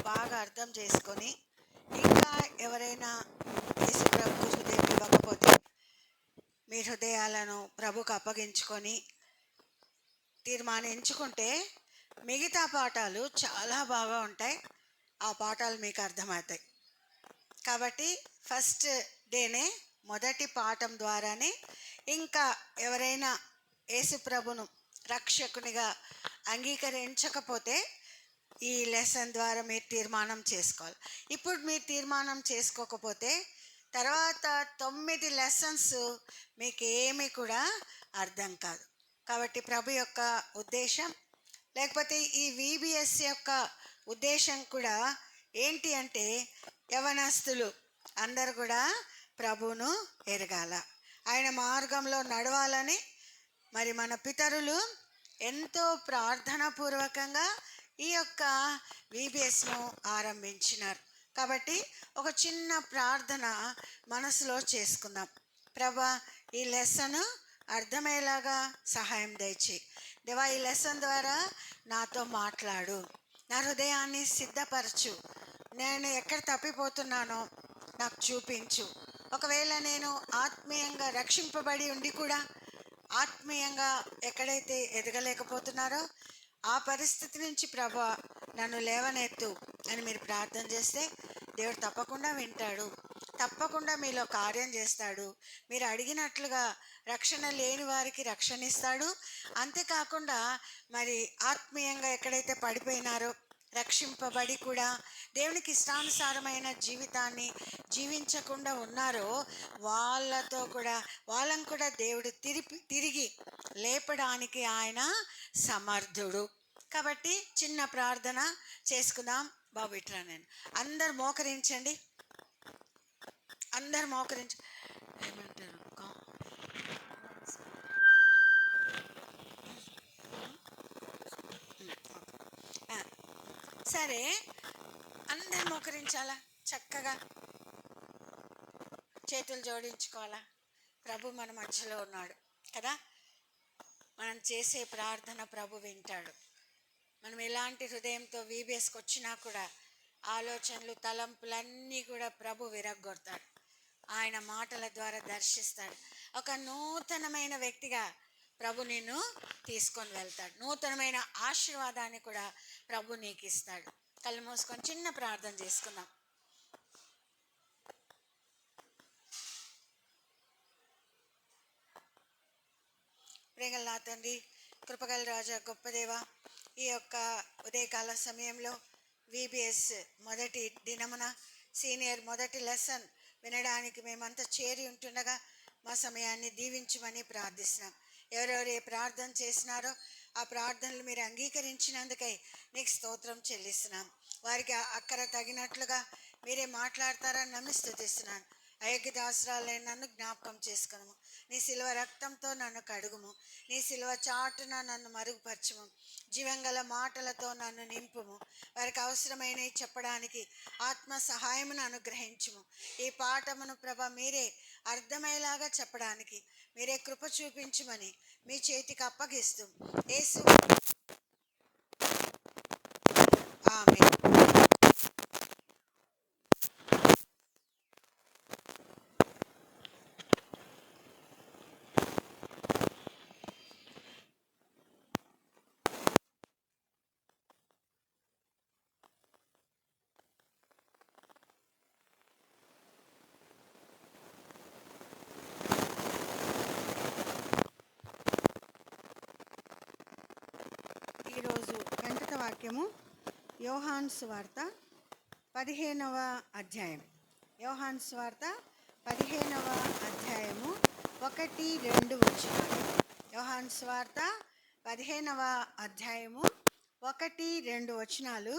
బాగా అర్థం చేసుకొని ఇంకా ఎవరైనా యేసు ప్రభుకు హృదయం ఇవ్వకపోతే మీ హృదయాలను ప్రభుకు అప్పగించుకొని తీర్మానించుకుంటే మిగతా పాఠాలు చాలా బాగా ఉంటాయి. ఆ పాఠాలు మీకు అర్థమవుతాయి. కాబట్టి ఫస్ట్ డేనే మొదటి పాఠం ద్వారానే ఇంకా ఎవరైనా యేసు ప్రభును రక్షకునిగా అంగీకరించకపోతే ఈ లెసన్ ద్వారా మీరు తీర్మానం చేసుకోవాలి. ఇప్పుడు మీరు తీర్మానం చేసుకోకపోతే తర్వాత 9 లెసన్స్ మీకు ఏమీ కూడా అర్థం కాదు. కాబట్టి ప్రభు యొక్క ఉద్దేశం, లేకపోతే ఈ విబిఎస్ యొక్క ఉద్దేశం కూడా ఏంటి అంటే యవనస్తులు అందరు కూడా ప్రభువును ఎరగాల, ఆయన మార్గంలో నడవాలని. మరి మన పితరులు ఎంతో ప్రార్థనాపూర్వకంగా ఈ యొక్క విబిఎస్ను ఆరంభించినారు. కాబట్టి ఒక చిన్న ప్రార్థన మనసులో చేసుకుందాం. ప్రభా, ఈ లెసన్ అర్థమయ్యేలాగా సహాయం దయచేయి దేవా. ఈ లెసన్ ద్వారా నాతో మాట్లాడు, నా హృదయాన్ని సిద్ధపరచు. నేను ఎక్కడ తప్పిపోతున్నానో నాకు చూపించు. ఒకవేళ నేను ఆత్మీయంగా రక్షింపబడి ఉండి కూడా ఆత్మీయంగా ఎక్కడైతే ఎదగలేకపోతున్నారో ఆ పరిస్థితి నుంచి ప్రభా నన్ను లేవనెత్తు అని మీరు ప్రార్థన చేస్తే దేవుడు తప్పకుండా వింటాడు, తప్పకుండా మీలో కార్యం చేస్తాడు. మీరు అడిగినట్లుగా రక్షణ లేని వారికి రక్షణ ఇస్తాడు. అంతేకాకుండా మరి ఆత్మీయంగా ఎక్కడైతే పడిపోయినారో రక్షింపబడి కూడా దేవునికి ఇష్టానుసారమైన జీవితాన్ని జీవించకుండా ఉన్నారో వాళ్ళను కూడా దేవుడు తిరిగి లేపడానికి ఆయన సమర్థుడు. కాబట్టి చిన్న ప్రార్థన చేసుకుందాం. బాబు ఇట్రా, నేను అందరు మోకరించండి, అందరు మోకరించ ఏమంటారు సరే, అందరు మోకరించాలా, చక్కగా చేతులు జోడించుకోవాలా. ప్రభు మన మధ్యలో ఉన్నాడు కదా. మనం చేసే ప్రార్థన ప్రభు వింటాడు. మనం ఎలాంటి హృదయంతో విబిఎస్కి వచ్చినా కూడా ఆలోచనలు తలంపులన్నీ కూడా ప్రభు విరగ్గొడతాడు. ఆయన మాటల ద్వారా దర్శిస్తాడు. ఒక నూతనమైన వ్యక్తిగా ప్రభు నిన్ను తీసుకొని వెళ్తాడు. నూతనమైన ఆశీర్వాదాన్ని కూడా ప్రభు నీకు ఇస్తాడు. కళ్ళు మూసుకొని చిన్న ప్రార్థన చేసుకుందాం. ప్రేగల నా తండ్రి, కృపగల రాజా, గొప్ప దేవా, ఈ యొక్క ఉదయకాల సమయంలో విబిఎస్ మొదటి దినమున సీనియర్ మొదటి లెసన్ వినడానికి మేమంతా చేరి ఉంటుండగా మా సమయాన్ని దీవించమని ప్రార్థిస్తున్నాం. ఎవరెవరు ఏ ప్రార్థన చేసినారో ఆ ప్రార్థనలు మీరు అంగీకరించినందుకై నీకు స్తోత్రం చెల్లిస్తున్నాం. వారికి అక్కర తగినట్లుగా మీరే మాట్లాడతారని నమ్మి స్తుతిస్తున్నాను. అయోగ్య దాసురాలైన నన్ను జ్ఞాపకం చేసుకును. నీ శిలువ రక్తంతో నన్ను కడుగుము. నీ శిలువ చాటున నన్ను మరుగుపరచుము. జీవంగల మాటలతో నన్ను నింపుము. వారికి అవసరమైనవి చెప్పడానికి ఆత్మ సహాయమును అనుగ్రహించుము. ఈ పాఠమును ప్రభ మీరే అర్థమయ్యేలాగా చెప్పడానికి మీరే కృప చూపించమని మీ చేతికి అప్పగిస్తూ యేసు ఆమేన్. ఈరోజు వెంకట వాక్యము యోహాను సువార్త 15వ అధ్యాయం. యోహాను సువార్త 15వ అధ్యాయము 1-2 వచనాలు. యోహాను సువార్త 15వ అధ్యాయము 1-2 వచనాలు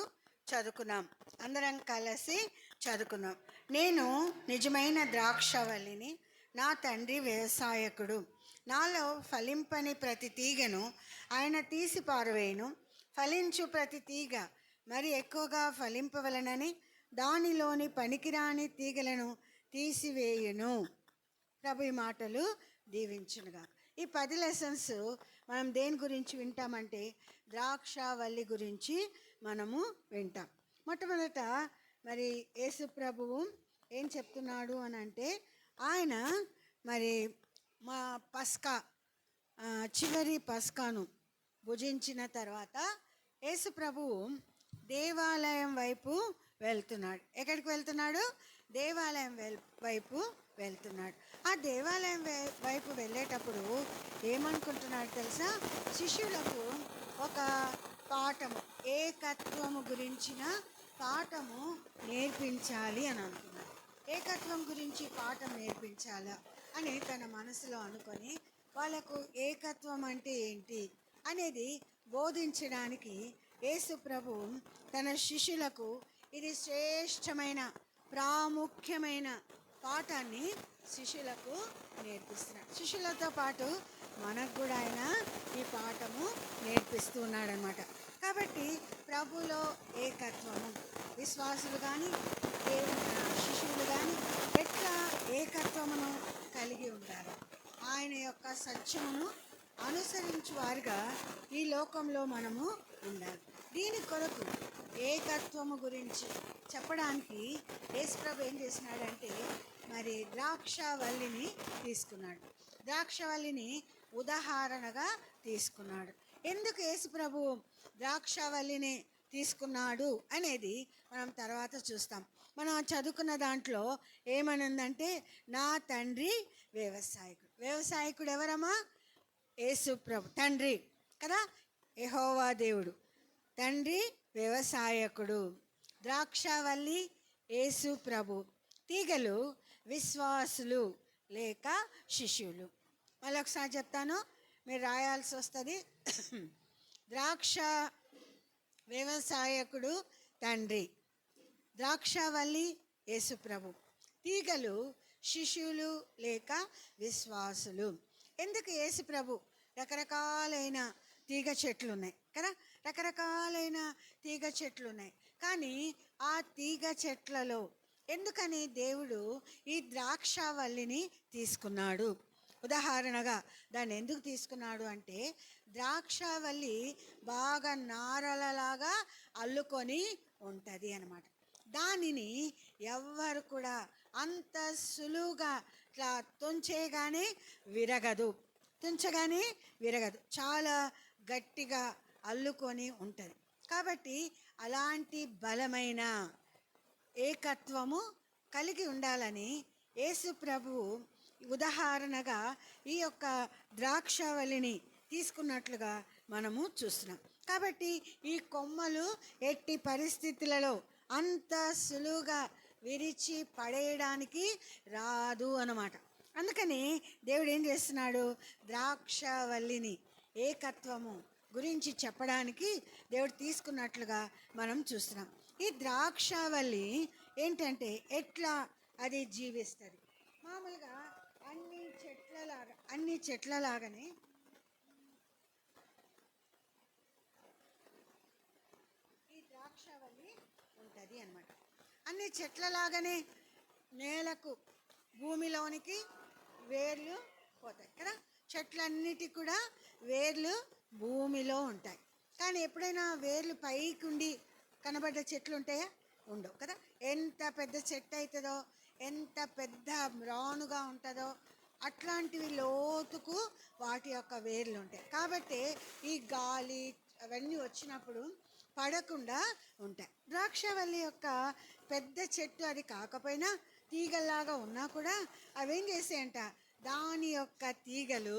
చదువుకున్నాం. అందరం కలిసి చదువుకున్నాం. నేను నిజమైన ద్రాక్షవల్లిని, నా తండ్రి వ్యవసాయకుడు. నాలో ఫలింపని ప్రతి తీగను ఆయన తీసి పారవేయును. ఫలించు ప్రతి తీగ మరి ఎక్కువగా ఫలింపవలనని దానిలోని పనికిరాని తీగలను తీసివేయును. ప్రభు ఈ మాటలు దీవించునుగా. ఈ 10 లెసన్స్ మనం దేని గురించి వింటామంటే ద్రాక్షవల్లి గురించి మనము వింటాం. మొట్టమొదట మరి యేసు ప్రభువు ఏం చెప్తున్నాడు అని అంటే, ఆయన మరి మా పస్కా చివరి పస్కాను భుజించిన తర్వాత యేసు ప్రభువు దేవాలయం వైపు వెళ్తున్నాడు. ఎక్కడికి వెళ్తున్నాడు? దేవాలయం వైపు వెళ్తున్నాడు. ఆ దేవాలయం వైపు వెళ్ళేటప్పుడు ఏమనుకుంటున్నాడు తెలుసా? శిష్యులకు ఒక పాఠము, ఏకత్వము గురించిన పాఠము నేర్పించాలి అని అనుకున్నాడు. ఏకత్వం గురించి పాఠం నేర్పించాలా అని తన మనసులో అనుకొని వాళ్ళకు ఏకత్వం అంటే ఏంటి అనేది బోధించడానికి యేసు ప్రభు తన శిష్యులకు ఇది శ్రేష్టమైన ప్రాముఖ్యమైన పాఠాన్ని శిష్యులకు నేర్పిస్తున్నాడు. శిష్యులతో పాటు మనకు కూడా ఆయన ఈ పాఠము నేర్పిస్తున్నాడు అన్నమాట. కాబట్టి ప్రభులో ఏకత్వము, విశ్వాసులు కానీ శిష్యులు కానీ ఎట్లా ఏకత్వమును కలిగి ఉండాలి, ఆయన యొక్క సత్యమును అనుసరించు వారుగా ఈ లోకంలో మనము ఉండాలి. దీని కొరకు ఏకత్వము గురించి చెప్పడానికి యేసుప్రభు ఏం చేసినాడంటే మరి ద్రాక్షవల్లిని తీసుకున్నాడు. ద్రాక్షవల్లిని ఉదాహరణగా తీసుకున్నాడు. ఎందుకు యేసుప్రభు ద్రాక్షవల్లిని తీసుకున్నాడు అనేది మనం తర్వాత చూస్తాం. మనం చదువుకున్న దాంట్లో ఏమనుందంటే, నా తండ్రి వ్యవసాయకుడు. వ్యవసాయకుడు ఎవరమ్మా? యేసు ప్రభు తండ్రి కదా, యెహోవా దేవుడు. తండ్రి వ్యవసాయకుడు, ద్రాక్షవల్లి యేసు ప్రభు, తీగలు విశ్వాసులు లేక శిష్యులు. మళ్ళీ ఒకసారి చెప్తాను, మీరు రాయాల్సి వస్తుంది. ద్రాక్ష వ్యవసాయకుడు తండ్రి, ద్రాక్షవల్లి యేసు ప్రభు, తీగలు శిష్యులు లేక విశ్వాసులు. ఎందుకు యేసు ప్రభు రకరకాలైన తీగ చెట్లు ఉన్నాయి కదా, రకరకాలైన తీగ చెట్లు ఉన్నాయి. కానీ ఆ తీగ చెట్లలో ఎందుకని దేవుడు ఈ ద్రాక్షవల్లిని తీసుకున్నాడు? ఉదాహరణగా దాన్ని ఎందుకు తీసుకున్నాడు అంటే, ద్రాక్షవల్లి బాగా నారలలాగా అల్లుకొని ఉంటుంది అన్నమాట. దానిని ఎవ్వరు కూడా అంత సులువుగా ఇట్లా తుంచగానే విరగదు, తుంచగానే విరగదు, చాలా గట్టిగా అల్లుకొని ఉంటుంది. కాబట్టి అలాంటి బలమైన ఏకత్వము కలిగి ఉండాలని యేసు ప్రభువు ఉదాహరణగా ఈ యొక్క ద్రాక్షవల్లిని తీసుకున్నట్లుగా మనము చూస్తున్నాం. కాబట్టి ఈ కొమ్మలు ఎట్టి పరిస్థితులలో అంత సులువుగా విరిచి పడేయడానికి రాదు అన్నమాట. అందుకని దేవుడు ఏం చేస్తున్నాడు? ద్రాక్షవల్లిని ఏకత్వము గురించి చెప్పడానికి దేవుడు తీసుకున్నట్లుగా మనం చూస్తున్నాం. ఈ ద్రాక్షవల్లి ఏంటంటే ఎట్లా అది జీవిస్తుంది? మామూలుగా అన్ని చెట్లలాగానే ఈ ద్రాక్షవల్లి ఉంటుంది అన్నమాట. అన్ని చెట్లలాగానే నేలకు భూమిలోనికి వేర్లు పోతాయి కదా, చెట్లన్నిటికి కూడా వేర్లు భూమిలో ఉంటాయి. కానీ ఎప్పుడైనా వేర్లు పైకి ఉండి కనబడ్డ చెట్లు ఉంటాయా? ఉండవు కదా. ఎంత పెద్ద చెట్టు అవుతుందో, ఎంత పెద్ద రానుగా ఉంటుందో అట్లాంటివి లోతుకు వాటి యొక్క వేర్లు ఉంటాయి. కాబట్టి ఈ గాలి అవన్నీ వచ్చినప్పుడు పడకుండా ఉంటాయి. ద్రాక్షవల్లి యొక్క పెద్ద చెట్టు అది కాకపోయినా తీగల్లాగా ఉన్నా కూడా అవేం చేసాయంట, దాని యొక్క తీగలు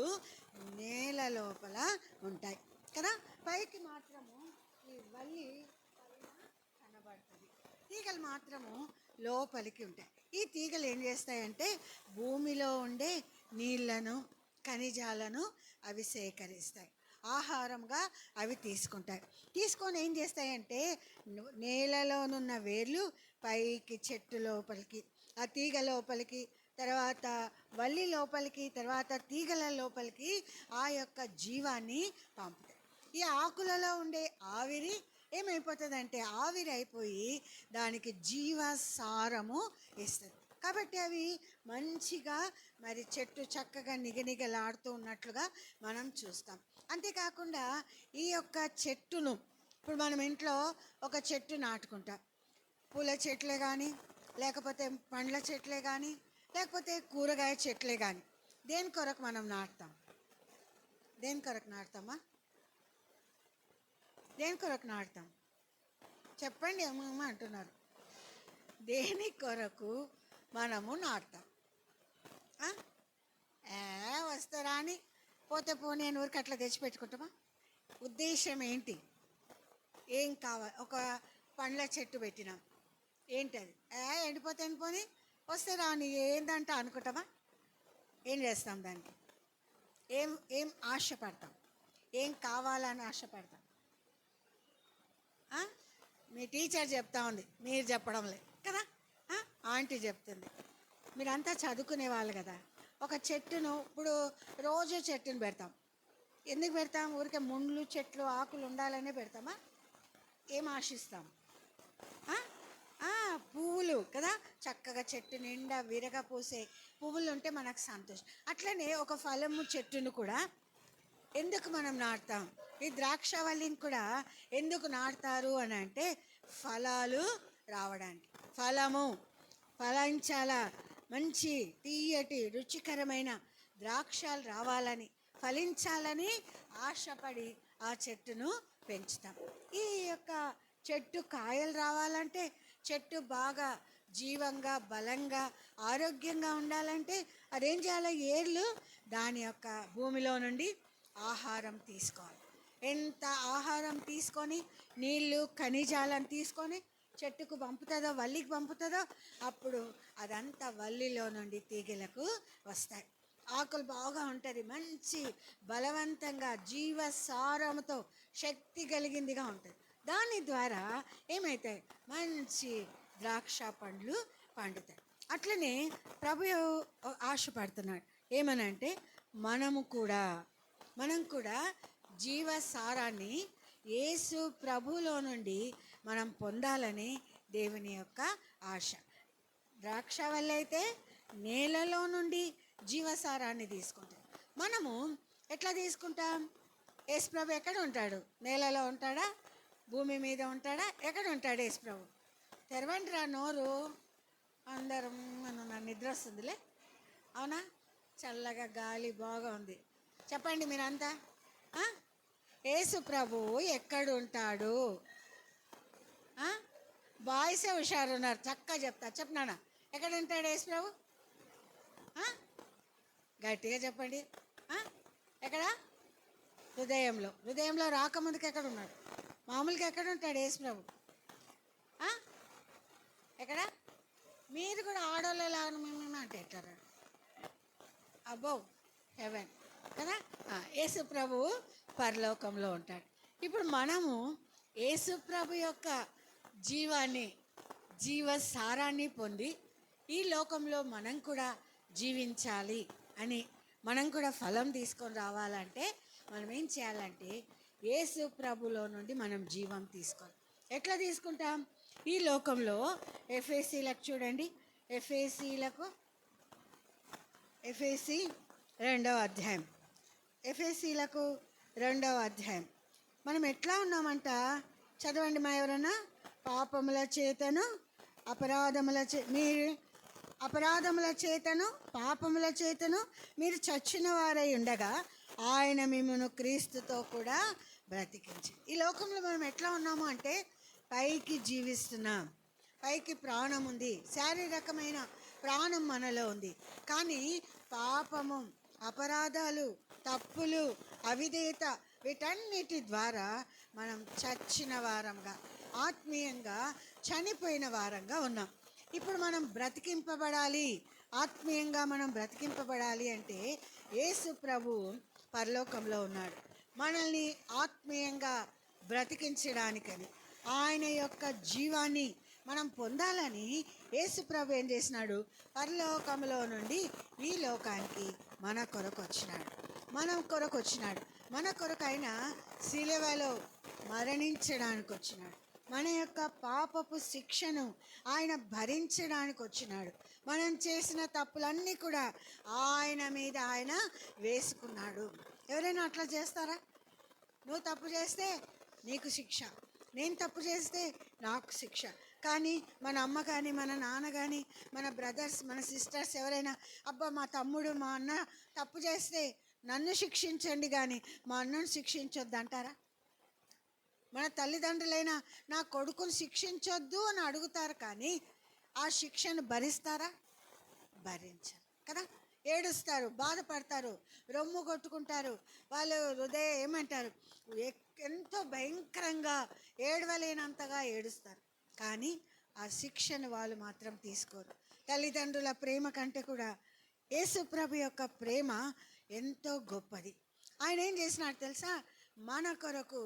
నేల లోపల ఉంటాయి కదా, పైకి మాత్రము ఈ వల్లి కనబడుతుంది, తీగలు మాత్రము లోపలికి ఉంటాయి. ఈ తీగలు ఏం చేస్తాయంటే భూమిలో ఉండే నీళ్లను ఖనిజాలను అవి సేకరిస్తాయి, ఆహారంగా అవి తీసుకుంటాయి. తీసుకొని ఏం చేస్తాయంటే నేలలోనున్న వేర్లు పైకి చెట్టు లోపలికి, ఆ తీగ లోపలికి, తర్వాత వల్లి లోపలికి, తర్వాత తీగల లోపలికి ఆ యొక్క జీవాన్ని పంపుతాయి. ఈ ఆకులలో ఉండే ఆవిరి ఏమైపోతుందంటే ఆవిరి అయిపోయి దానికి జీవసారము ఇస్తుంది. కాబట్టి అవి మంచిగా మరి చెట్టు చక్కగా నిగనిగలాడుతూ ఉన్నట్లుగా మనం చూస్తాం. అంతేకాకుండా ఈ యొక్క చెట్టును ఇప్పుడు మనం ఇంట్లో ఒక చెట్టు నాటుకుంటాం. పూల చెట్లే కానీ, లేకపోతే పండ్ల చెట్లే కానీ, లేకపోతే కూరగాయ చెట్లే కానీ, దేని కొరకు మనం నాటుతాం? దేని కొరకు నాటుతామా? దేని కొరకు నాటుతాం? చెప్పండి ఏమేమో అంటున్నారు. దేని కొరకు మనము నాటుతాం? వస్తారా అని పోతే పోనీ ఊరికి అట్లా తెచ్చిపెట్టుకుంటామా? ఉద్దేశం ఏంటి? ఏం కావాలి? ఒక పండ్ల చెట్టు పెట్టినాం, ఏంటి అది? ఎండిపోతే ఎండిపోని వస్తే రాని ఏందంట అనుకుంటామా? ఏం చేస్తాం దానికి? ఏం ఆశపడతాం? ఏం కావాలని ఆశపడతాం? మీ టీచర్ చెప్తా ఉంది, మీరు చెప్పడం లేదు కదా, ఆంటీ చెప్తుంది. మీరంతా చదువుకునే వాళ్ళు కదా. ఒక చెట్టును ఇప్పుడు రోజు చెట్టును పెడతాం. ఎందుకు పెడతాం? ఊరికే ముండ్లు చెట్లు ఆకులు ఉండాలనే పెడతామా? ఏం ఆశిస్తాం? పువ్వులు కదా, చక్కగా చెట్టు నిండా విరగపూసే పువ్వులు ఉంటే మనకు సంతోషం. అట్లనే ఒక ఫలము చెట్టును కూడా ఎందుకు మనం నాటుతాం? ఈ ద్రాక్షవల్లిని కూడా ఎందుకు నాటుతారు అని అంటే ఫలాలు రావడానికి. ఫలించాలా, మంచి తీయటి రుచికరమైన ద్రాక్షలు రావాలని, ఫలించాలని ఆశపడి ఆ చెట్టును పెంచుతాం. ఈ యొక్క చెట్టు కాయలు రావాలంటే, చెట్టు బాగా జీవంగా, బలంగా, ఆరోగ్యంగా ఉండాలంటే అదేం చేయాలి? ఏర్లు దాని యొక్క భూమిలో నుండి ఆహారం తీసుకోవాలి. ఎంత ఆహారం తీసుకొని, నీళ్ళు ఖనిజాలను తీసుకొని చెట్టుకు పంపుతుందో, వల్లికి పంపుతుందో, అప్పుడు అదంతా వల్లిలో నుండి తీగలకు వస్తాయి. ఆకులు బాగా ఉంటుంది, మంచి బలవంతంగా జీవసారంతో శక్తి కలిగిందిగా ఉంటుంది. దాని ద్వారా ఏమవుతాయి? మంచి ద్రాక్ష పండ్లు పండుతాయి. అట్లనే ప్రభు ఆశపడుతున్నాడు ఏమనంటే మనం కూడా జీవసారాన్ని యేసు ప్రభులో నుండి మనం పొందాలని దేవుని యొక్క ఆశ. ద్రాక్ష వల్ల అయితే నేలలో నుండి జీవసారాన్ని తీసుకుంటాం. మనము ఎట్లా తీసుకుంటాం? యేసు ప్రభు ఎక్కడ ఉంటాడు? నేలలో ఉంటాడా? భూమి మీద ఉంటాడా? ఎక్కడ ఉంటాడు యేసు ప్రభు? తెరవండి రా నోరు. అందరం నన్ను నిద్ర వస్తుందిలే, అవునా? చల్లగా గాలి బాగా ఉంది. చెప్పండి మీరంతా, యేసు ప్రభు ఎక్కడ ఉంటాడు? బాయ్సే హుషారు ఉన్నారు, చక్కగా చెప్తా. చెప్పనా? ఎక్కడ ఉంటాడు యేసు ప్రభు? గట్టిగా చెప్పండి. ఎక్కడ? హృదయంలో రాకముందుకు ఎక్కడ ఉన్నాడు? మామూలుగా ఎక్కడ ఉంటాడు యేసు ప్రభు? ఎక్కడ? మీరు కూడా ఆడోళ్ళలాగా మేము అంటే ఎట్టారా? అబ్బో, హెవెన్ కదా. యేసు ప్రభు పరలోకంలో ఉంటాడు. ఇప్పుడు మనము యేసు ప్రభు యొక్క జీవసారాన్ని పొంది ఈ లోకంలో మనం కూడా జీవించాలి అని, మనం కూడా ఫలం తీసుకొని రావాలంటే మనం ఏం చేయాలంటే యేసు ప్రభులో నుండి మనం జీవం తీసుకోవాలి. ఎట్లా తీసుకుంటాం? ఈ లోకంలో ఎఫెసీలకు చూడండి, ఎఫెసీ 2వ అధ్యాయం, ఎఫెసీలకు 2వ అధ్యాయం. మనం ఎట్లా ఉన్నామంట? చదవండి మా ఎవరన్నా. పాపముల చేతను పాపముల చేతను మీరు చచ్చిన వారై ఉండగా ఆయన మిమ్మల్ని క్రీస్తుతో కూడా బ్రతికించి. ఈ లోకంలో మనం ఎట్లా ఉన్నాము అంటే పైకి జీవిస్తున్నాం, పైకి ప్రాణం ఉంది, శారీరకమైన ప్రాణం మనలో ఉంది. కానీ పాపము, అపరాధాలు, తప్పులు, అవిధేయత, వీటన్నిటి ద్వారా మనం చచ్చిన వారంగా, ఆత్మీయంగా చనిపోయిన వారంగా ఉన్నాం. ఇప్పుడు మనం బ్రతికింపబడాలి, ఆత్మీయంగా మనం బ్రతికింపబడాలి అంటే యేసు ప్రభు పరలోకంలో ఉన్నాడు. మనల్ని ఆత్మీయంగా బ్రతికించడానికని, ఆయన యొక్క జీవాన్ని మనం పొందాలని యేసు ప్రభు ఏం చేసినాడు? పరలోకంలో నుండి ఈ లోకానికి మన కొరకు వచ్చినాడు. మన కొరకైనా శిలువలో మరణించడానికి వచ్చినాడు. మన యొక్క పాపపు శిక్షను ఆయన భరించడానికి వచ్చినాడు. మనం చేసిన తప్పులన్నీ కూడా ఆయన మీద ఆయన వేసుకున్నాడు. ఎవరైనా అట్లా చేస్తారా? నువ్వు తప్పు చేస్తే నీకు శిక్ష, నేను తప్పు చేస్తే నాకు శిక్ష. కానీ మన అమ్మ కానీ మన నాన్న కానీ మన బ్రదర్స్ మన సిస్టర్స్ ఎవరైనా, అబ్బా మా తమ్ముడు మా అన్న తప్పు చేస్తే నన్ను శిక్షించండి కానీ మా అన్నను శిక్షించొద్దు అంటారా? మన తల్లిదండ్రులైనా నా కొడుకుని శిక్షించొద్దు అని అడుగుతారు, కానీ ఆ శిక్షను భరిస్తారా? భరించరు కదా. ఏడుస్తారు, బాధపడతారు, రొమ్ము కొట్టుకుంటారు. వాళ్ళు హృదయం ఏమంటారు, ఎంతో భయంకరంగా ఏడవలేనంతగా ఏడుస్తారు. కానీ ఆ శిక్షను వాళ్ళు మాత్రం తీసుకోరు. తల్లిదండ్రుల ప్రేమ కంటే కూడా యేసు ప్రభు యొక్క ప్రేమ ఎంతో గొప్పది. ఆయన ఏం చేసినాడు తెలుసా? మన కొరకు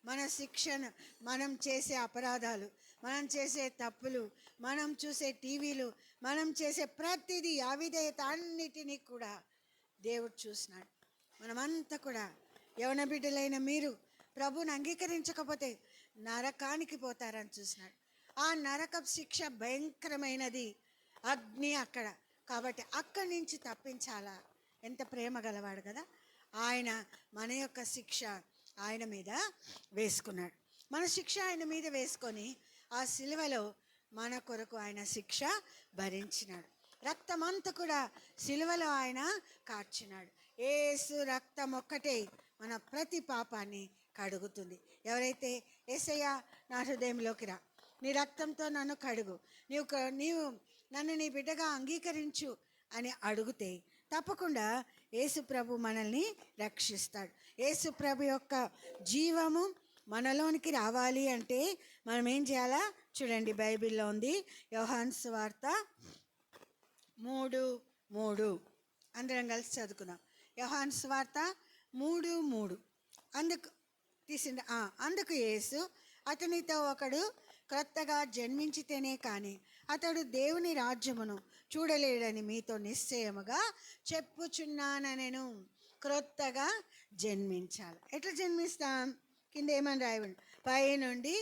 మన శిక్షను, మనం చేసే అపరాధాలు, మనం చేసే తప్పులు, మనం చూసే టీవీలు, మనం చేసే ప్రతిదీ అవిధేయత అన్నిటినీ కూడా దేవుడు చూసినాడు. మనమంతా కూడా యవన బిడ్డలైన మీరు ప్రభువుని అంగీకరించకపోతే నరకానికి పోతారని చూసినాడు. ఆ నరకపు శిక్ష భయంకరమైనది, అగ్ని అక్కడ. కాబట్టి అక్కడి నుంచి తప్పించాలా. ఎంత ప్రేమ గలవాడు కదా ఆయన. మన యొక్క శిక్ష ఆయన మీద వేసుకున్నాడు. మన శిక్ష ఆయన మీద వేసుకొని ఆ సిలువలో మన కొరకు ఆయన శిక్ష భరించినాడు. రక్తమంతా కూడా సిలువలో ఆయన కార్చినాడు. యేసు రక్తం ఒక్కటే మన ప్రతి పాపాన్ని కడుగుతుంది. ఎవరైతే యేసయ్యా నా హృదయంలోకి రా, నీ రక్తంతో నన్ను కడుగు, నీవు నన్ను నీ బిడ్డగా అంగీకరించు అని అడిగితే తప్పకుండా యేసు ప్రభు మనల్ని రక్షిస్తాడు. యేసు ప్రభు యొక్క జీవము మనలోనికి రావాలి అంటే మనం ఏం చేయాలా? చూడండి, బైబిల్లో ఉంది, యోహాను సువార్త 3:3. అందరం కలిసి చదువుకుందాం. యోహాను సువార్త 3:3. అందుకు యేసు అతనితో ఒకడు క్రొత్తగా జన్మించితేనే కానీ అతడు దేవుని రాజ్యమును చూడలేడని మీతో నిశ్చయముగా చెప్పుచున్నానెను. క్రొత్తగా జన్మించాలి. ఎట్లా జన్మిస్తాం? కింద ఏమని రాయబడి, పైనుండి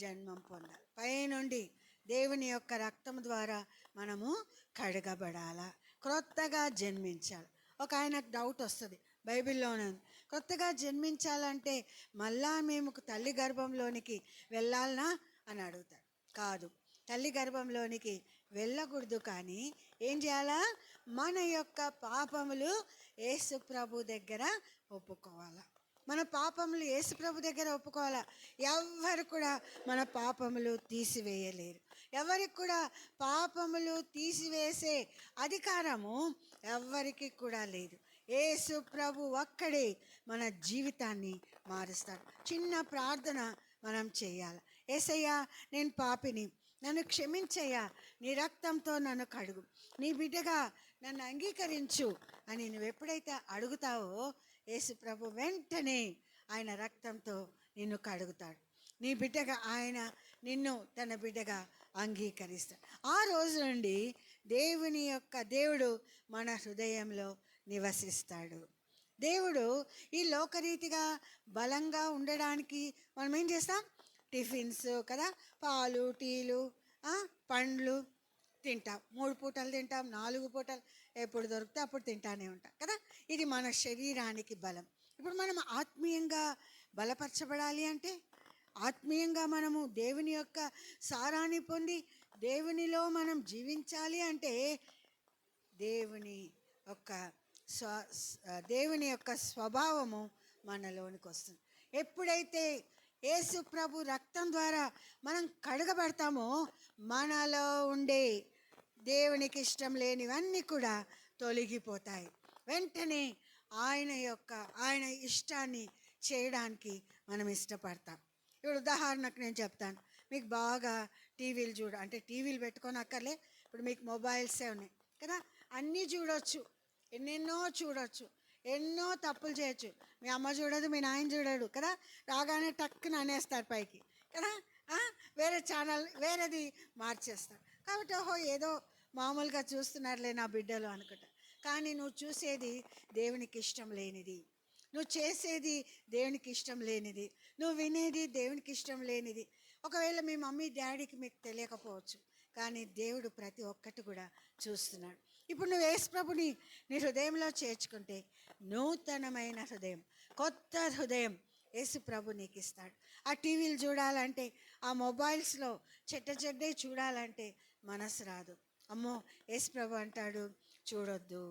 జన్మం పొందాలి. పైనుండి దేవుని యొక్క రక్తం ద్వారా మనము కడగబడాలా, క్రొత్తగా జన్మించాలి. ఒక ఆయనకు డౌట్ వస్తుంది, బైబిల్లోనే కొత్తగా జన్మించాలంటే మళ్ళా మేము తల్లి గర్భంలోనికి వెళ్ళాలనా అని అడుగుతాడు. కాదు, తల్లి గర్భంలోనికి వెళ్ళకూడదు. కానీ ఏం చేయాలా? మన యొక్క పాపములు యేసు ప్రభు దగ్గర ఒప్పుకోవాలా. మన పాపములు యేసు ప్రభు దగ్గర ఒప్పుకోవాలా. ఎవరు కూడా మన పాపములు తీసివేయలేరు. ఎవరికి కూడా పాపములు తీసివేసే అధికారము ఎవరికి కూడా లేదు. యేసు ప్రభు ఒక్కడే మన జీవితాన్ని మారుస్తాడు. చిన్న ప్రార్థన మనం చేయాలి. యేసయ్యా, నేను పాపిని, నన్ను క్షమించయ్యా, నీ రక్తంతో నన్ను కడుగు, నీ బిడ్డగా నన్ను అంగీకరించు అని నువ్వు ఎప్పుడైతే అడుగుతావో యేసు ప్రభు వెంటనే ఆయన రక్తంతో నిన్ను కడుగుతాడు. నీ బిడ్డగా ఆయన నిన్ను తన బిడ్డగా అంగీకరిస్తాడు. ఆ రోజు నుండి దేవుడు మన హృదయంలో నివసిస్తాడు. దేవుడు ఈ లోకరీతిగా బలంగా ఉండడానికి మనం ఏం చేస్తాం? టిఫిన్స్ కదా, పాలు, టీలు, పండ్లు తింటాం. 3 పూటలు తింటాం, 4 పూటలు, ఎప్పుడు దొరికితే అప్పుడు తింటానే ఉంటాం కదా. ఇది మన శరీరానికి బలం. ఇప్పుడు మనం ఆత్మీయంగా బలపరచబడాలి అంటే, ఆత్మీయంగా మనము దేవుని యొక్క సారాన్ని పొంది దేవునిలో మనం జీవించాలి అంటే దేవుని యొక్క స్వభావము మనలోనికి వస్తుంది. ఎప్పుడైతే యేసు ప్రభు రక్తం ద్వారా మనం కడగబడతామో మనలో ఉండే దేవునికి ఇష్టం లేనివన్నీ కూడా తొలగిపోతాయి. వెంటనే ఆయన ఇష్టాన్ని చేయడానికి మనం ఇష్టపడతాం. ఇప్పుడు ఉదాహరణకు నేను చెప్తాను, మీకు బాగా టీవీలు పెట్టుకొని అక్కర్లే, ఇప్పుడు మీకు మొబైల్సే ఉన్నాయి కదా, అన్నీ చూడొచ్చు, ఎన్నెన్నో చూడొచ్చు, ఎన్నో తప్పులు చేయొచ్చు. మీ అమ్మ చూడదు, మీ నాయన చూడడు కదా, రాగానే టక్కున అనేస్తారు పైకి కదా, వేరే ఛానల్ వేరేది మార్చేస్తారు. కాబట్టి ఏదో మామూలుగా చూస్తున్నారులే నా బిడ్డలు అనుకుంటా. కానీ నువ్వు చూసేది దేవునికి ఇష్టం లేనిది, నువ్వు చేసేది దేవునికి ఇష్టం లేనిది, నువ్వు వినేది దేవునికి ఇష్టం లేనిది. ఒకవేళ మీ మమ్మీ డాడీకి మీకు తెలియకపోవచ్చు, కానీ దేవుడు ప్రతి ఒక్కటి కూడా చూస్తున్నాడు. ఇప్పుడు నువ్వు యేసు ప్రభుని నీ హృదయంలో చేర్చుకుంటే నూతనమైన హృదయం, కొత్త హృదయం యేసు ప్రభు నీకు ఇస్తాడు. ఆ టీవీలు చూడాలంటే, ఆ ఆ మొబైల్స్లో చెడ్డవి చూడాలంటే మనసు రాదు. అమ్మో, యేసు ప్రభు అంటాడు, చూడొద్దు,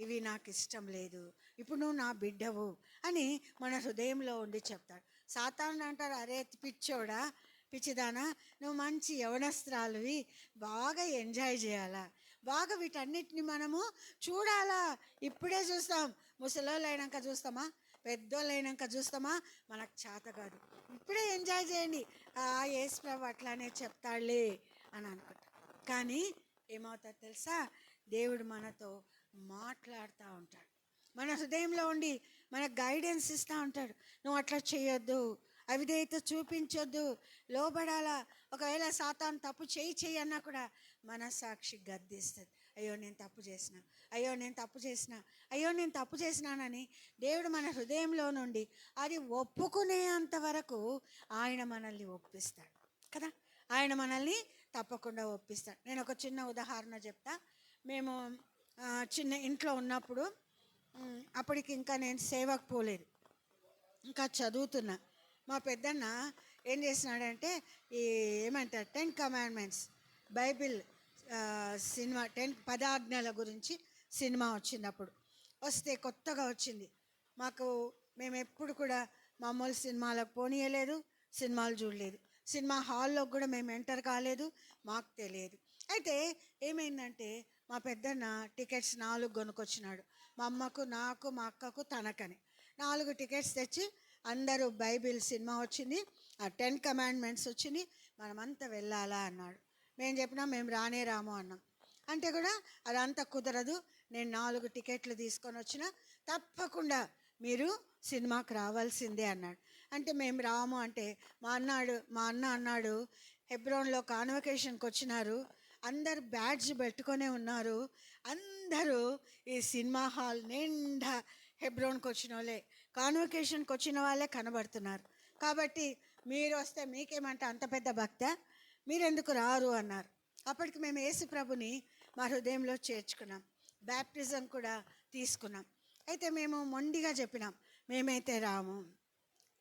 ఇవి నాకు ఇష్టం లేదు, ఇప్పుడు నువ్వు నా బిడ్డవు అని మన హృదయంలో ఉండి చెప్తాడు. సాతాను అంటారు, అరే పిచ్చోడా, పిచ్చిదానా, నువ్వు మంచి యవనస్త్రాలువి, బాగా ఎంజాయ్ చేయాలా, బాగా వీటన్నిటిని మనము చూడాలా. ఇప్పుడే చూస్తాం, ముసలోళ్ళు అయినాక చూస్తామా, పెద్దోళ్ళు అయినాక చూస్తామా, మనకు చేత కాదు. ఇప్పుడే ఎంజాయ్ చేయండి, యేసు ప్రభు అట్లానే చెప్తాడులే అని అనుకుంటా. కానీ ఏమవుతుందో తెలుసా, దేవుడు మనతో మాట్లాడుతూ ఉంటాడు, మన హృదయంలో ఉండి మనకు గైడెన్స్ ఇస్తూ ఉంటాడు. నువ్వు అట్లా చేయొద్దు, అవిధేయత చూపించొద్దు, లోబడాలా. ఒకవేళ సాతాను తప్పు చేయి అన్నా కూడా మనస్సాక్షి గద్దిస్తుంది, అయ్యో నేను తప్పు చేసిన, అయ్యో నేను తప్పు చేసిన, అయ్యో నేను తప్పు చేసినానని దేవుడు మన హృదయంలో నుండి అది ఒప్పుకునేంత వరకు ఆయన మనల్ని ఒప్పిస్తాడు కదా. ఆయన మనల్ని తప్పకుండా ఒప్పిస్తాడు. నేను ఒక చిన్న ఉదాహరణ చెప్తా. మేము చిన్న ఇంట్లో ఉన్నప్పుడు, అప్పటికి ఇంకా నేను సేవకు పోలేదు, ఇంకా చదువుతున్నా. మా పెద్దన్న ఏం చేసినాడంటే, ఈ ఏమంటారు 10 కమాండ్మెంట్స్ బైబిల్ సినిమా 10 ఆజ్ఞల గురించి సినిమా వచ్చినప్పుడు వస్తే, కొత్తగా వచ్చింది మాకు, మేము ఎప్పుడు కూడా మామూలు సినిమాలకు పోనీయలేదు, సినిమాలు చూడలేదు, సినిమా హాల్లో కూడా మేము ఎంటర్ కాలేదు, మాకు తెలియదు. అయితే ఏమైందంటే, మా పెద్దన్న టికెట్స్ 4 కొనుక్కొచ్చినాడు, మా అమ్మకు, నాకు, మా అక్కకు, తనకని 4 టికెట్స్ తెచ్చి, అందరూ బైబిల్ సినిమా వచ్చింది, ఆ 10 కమాండ్మెంట్స్ వచ్చింది, మనమంతా వెళ్ళాలా అన్నాడు. మేము చెప్పినా మేము రానే రాము అన్నాం. అంటే కూడా అదంతా కుదరదు, నేను 4 టికెట్లు తీసుకొని వచ్చిన, తప్పకుండా మీరు సినిమాకి రావాల్సిందే అన్నాడు. అంటే మేము రాము అంటే, మా అన్న అన్నాడు, హెబ్రోన్లో కాన్వకేషన్కి వచ్చినారు, అందరు బ్యాడ్జ్ పెట్టుకొనే ఉన్నారు, అందరూ ఈ సినిమా హాల్ నిండా హెబ్రోన్కి వచ్చిన వాళ్ళే, కాన్వకేషన్కి వచ్చిన వాళ్ళే కనబడుతున్నారు, కాబట్టి మీరు వస్తే మీకేమంటే అంత పెద్ద భక్త, మీరెందుకు రారు అన్నారు. అప్పటికి మేము యేసు ప్రభుని మా హృదయంలో చేర్చుకున్నాం, బ్యాప్టిజం కూడా తీసుకున్నాం. అయితే మేము మొండిగా చెప్పినాం, మేమైతే రాము,